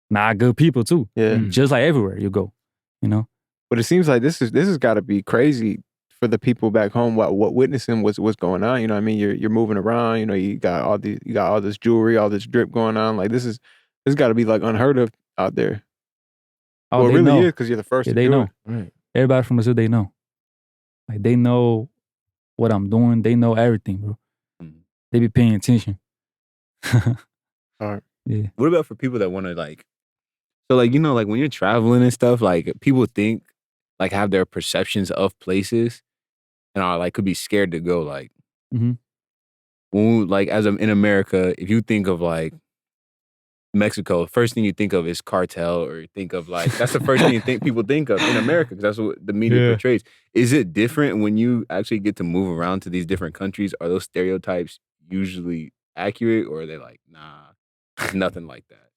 C: not good people too.
A: Yeah.
C: Just like everywhere you go, you know.
A: But it seems like this has got to be crazy for the people back home. What witnessing what's going on. You know what I mean? You're moving around. You know, you got all this jewelry, all this drip going on. Like this got to be like unheard of out there.
C: Oh,
A: well,
C: they
A: it really
C: know.
A: is because you're the first to
C: they
A: do
C: know.
A: it.
B: Right.
C: Everybody from Brazil, they know. Like they know what I'm doing. They know everything, bro. They be paying attention.
A: All right.
C: Yeah.
D: What about for people that want to like, so like, you know, like when you're traveling and stuff, like people think like have their perceptions of places and are like could be scared to go. Like, when we, like in America, if you think of like Mexico, first thing you think of is cartel, or you think of like that's the first thing people think of in America because that's what the media portrays. Is it different when you actually get to move around to these different countries? Are those stereotypes usually accurate, or are they like, nah, it's nothing like that?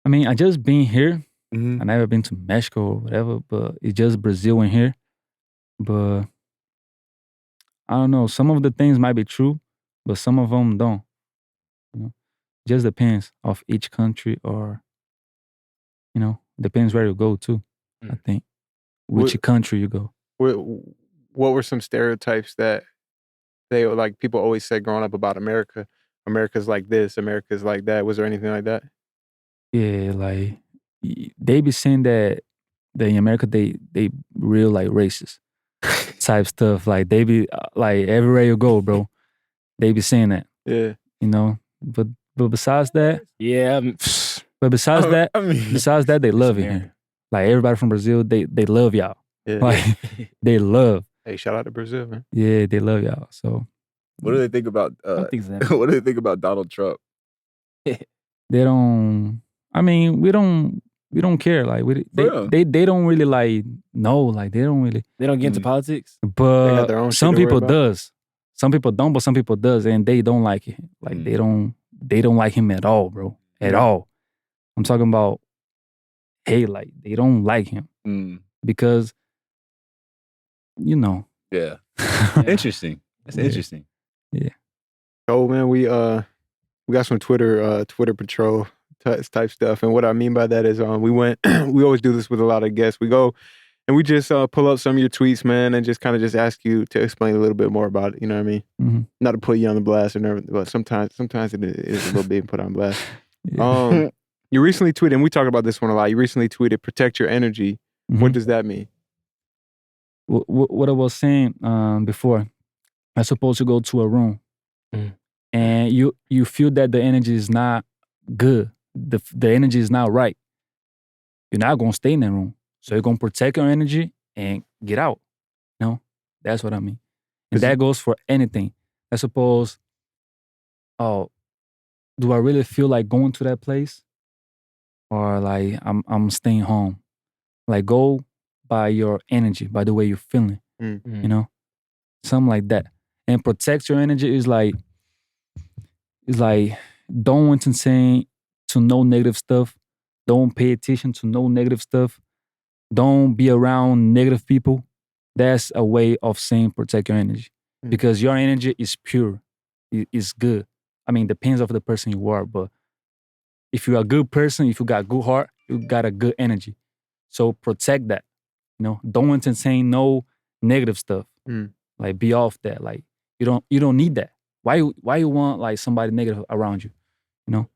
C: I mean, I just been here. I never been to Mexico or whatever, but it's just Brazil in here. But I don't know. Some of the things might be true, but some of them don't. You know, just depends of each country, or you know, depends where you go to. I think which country you go.
A: What were some stereotypes that they like people always said growing up about America? America's like this. America's like that. Was there anything like that?
C: Yeah, like they be saying that in America they real like racist type stuff. Like they be like everywhere you go, bro. They be saying that.
A: Yeah.
C: You know, but besides that,
B: yeah.
C: But besides that,
D: besides
C: that, they love it here. Like everybody from Brazil, they love y'all.
A: Yeah.
C: Like they love.
A: Hey, shout out to Brazil, man.
C: Yeah, they love y'all. So
D: what do they think about? What do they think about Donald Trump?
C: They don't. I mean, we don't care. Like they don't really like know. Like they don't really.
B: They don't get into politics.
C: But some people does. Some people don't, but some people does, and they don't like it. Like they don't like him at all, bro. At all. I'm talking about, hey, like they don't like him because, you know.
D: Yeah. Interesting. That's interesting.
C: Yeah.
A: Oh man, we got some Twitter patrol type stuff, and what I mean by that is we always do this with a lot of guests. We go and we just pull up some of your tweets, man, and just ask you to explain a little bit more about it. You know what I mean? Not to put you on the blast or everything, but sometimes it is a little bit put on blast.
C: Yeah.
A: You recently tweeted, and we talk about this one a lot. You recently tweeted, "Protect your energy." What does that mean?
C: What I was saying before, I'm supposed to go to a room, and you feel that the energy is not good. The energy is not right. You're not gonna stay in that room, so you're gonna protect your energy and get out. No, that's what I mean, and that goes for anything. I suppose. Oh, do I really feel like going to that place? Or like I'm staying home. Like go by your energy, by the way you're feeling. You know? Something like that. And protect your energy is like don't entertain to no negative stuff. Don't pay attention to no negative stuff. don't be around negative people. That's a way of saying protect your energy. Because your energy is pure. It's good. I mean, depends of the person you are, but if you're a good person, if you got good heart, you got a good energy. So protect that. You know, don't entertain no negative stuff. Like be off that. Like you don't need that. Why you want like somebody negative around you? You know?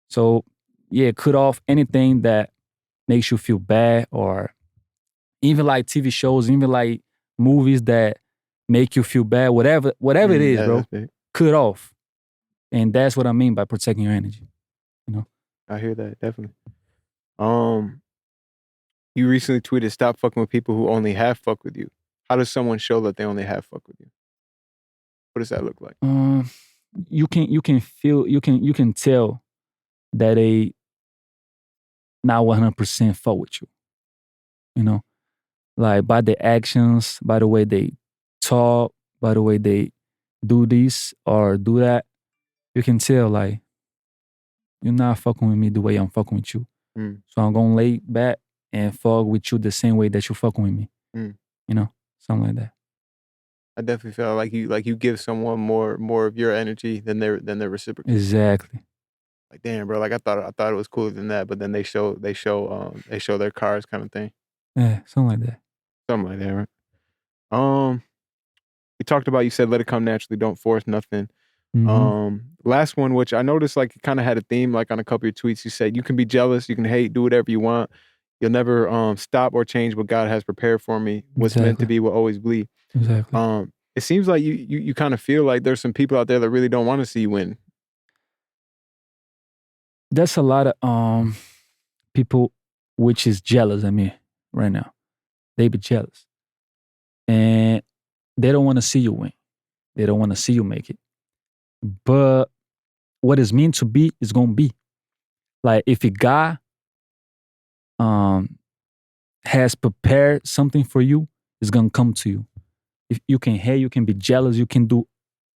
C: So yeah, cut off anything that makes you feel bad, or even like TV shows, even like movies that make you feel bad, whatever it is, bro. Cut off. And that's what I mean by protecting your energy. You know?
A: I hear that, definitely. You recently tweeted, "Stop fucking with people who only half fuck with you." How does someone show that they only half fuck with you? What does that look like?
C: You can feel, you can tell that they not 100% fuck with you. You know? Like by their actions, by the way they talk, by the way they do this or do that, you can tell like you're not fucking with me the way I'm fucking with you. So I'm gonna lay back and fuck with you the same way that you fucking with me. You know, something like that.
A: I definitely feel like you give someone more of your energy than their reciprocal.
C: Exactly.
A: Like damn, bro. Like I thought it was cooler than that, but then they show their cards kind of thing.
C: Yeah, something like that.
A: Something like that, right? We talked about, you said let it come naturally, don't force nothing. Last one, which I noticed like it kind of had a theme, like on a couple of your tweets, you said you can be jealous, you can hate, do whatever you want. You'll never stop or change what God has prepared for me. What's meant to be will always be.
C: Exactly.
A: It seems like you kind of feel like there's some people out there that really don't want to see you win.
C: That's a lot of people which is jealous of me right now. They be jealous. And they don't want to see you win. They don't want to see you make it. But what is meant to be is gonna be. Like if a God has prepared something for you, it's gonna come to you. If you can hate, you can be jealous, you can do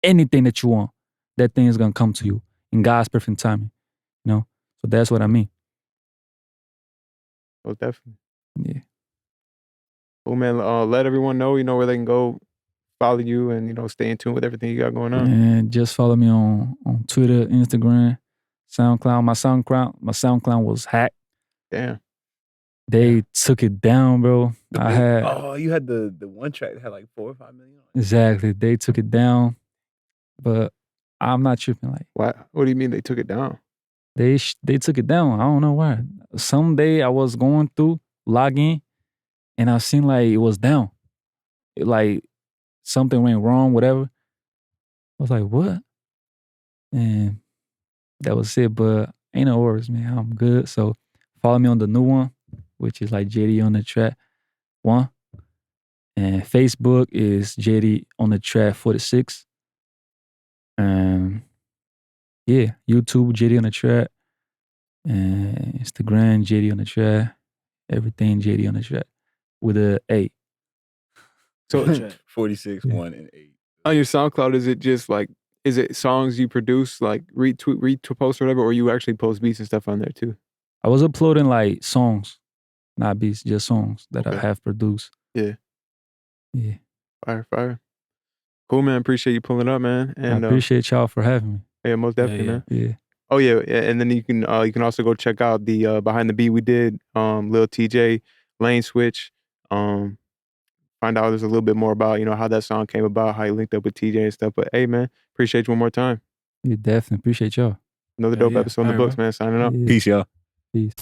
C: anything that you want. That thing is gonna come to you in God's perfect timing. You know? So that's what I mean.
A: Oh, definitely.
C: Yeah.
A: Well, man, let everyone know, where they can go follow you and, stay in tune with everything you got going on.
C: And just follow me on Twitter, Instagram, SoundCloud. My SoundCloud was hacked.
A: Damn.
C: They took it down, bro.
D: You had the one track that had like 4 or 5 million on it.
C: Exactly. They took it down. But I'm not tripping. Like,
A: what do you mean they took it down?
C: They took it down. I don't know why. Someday I was going through, login, and I seen like it was down. Like something went wrong, whatever. I was like, what? And that was it. But ain't no worries, man. I'm good. So follow me on the new one, which is like JDOnThaTrack 1. And Facebook is JDOnThaTrack 46. Yeah, YouTube, JDOnThaTrack. And Instagram, JDOnThaTrack. Everything JDOnThaTrack with a A.
A: So
D: 46, 1, and 8.
A: On your SoundCloud, is it songs you produce, like repost or whatever, or you actually post beats and stuff on there too?
C: I was uploading like songs, not beats, just songs that
A: Okay.
C: I have produced.
A: Yeah.
C: Yeah.
A: Fire. Cool, man. Appreciate you pulling up, man. And
C: I appreciate y'all for having me.
A: Yeah, most definitely, man.
C: Yeah.
A: Oh yeah, and then you can also go check out the Behind the Beat we did, Lil Tjay, LANESWITCH. Find out there's a little bit more about, how that song came about, how you linked up with TJ and stuff. But hey, man, appreciate you one more time.
C: Yeah, definitely. Appreciate y'all.
A: Another dope episode in the books, man. Signing out.
C: Yeah.
D: Peace, y'all.
C: Peace.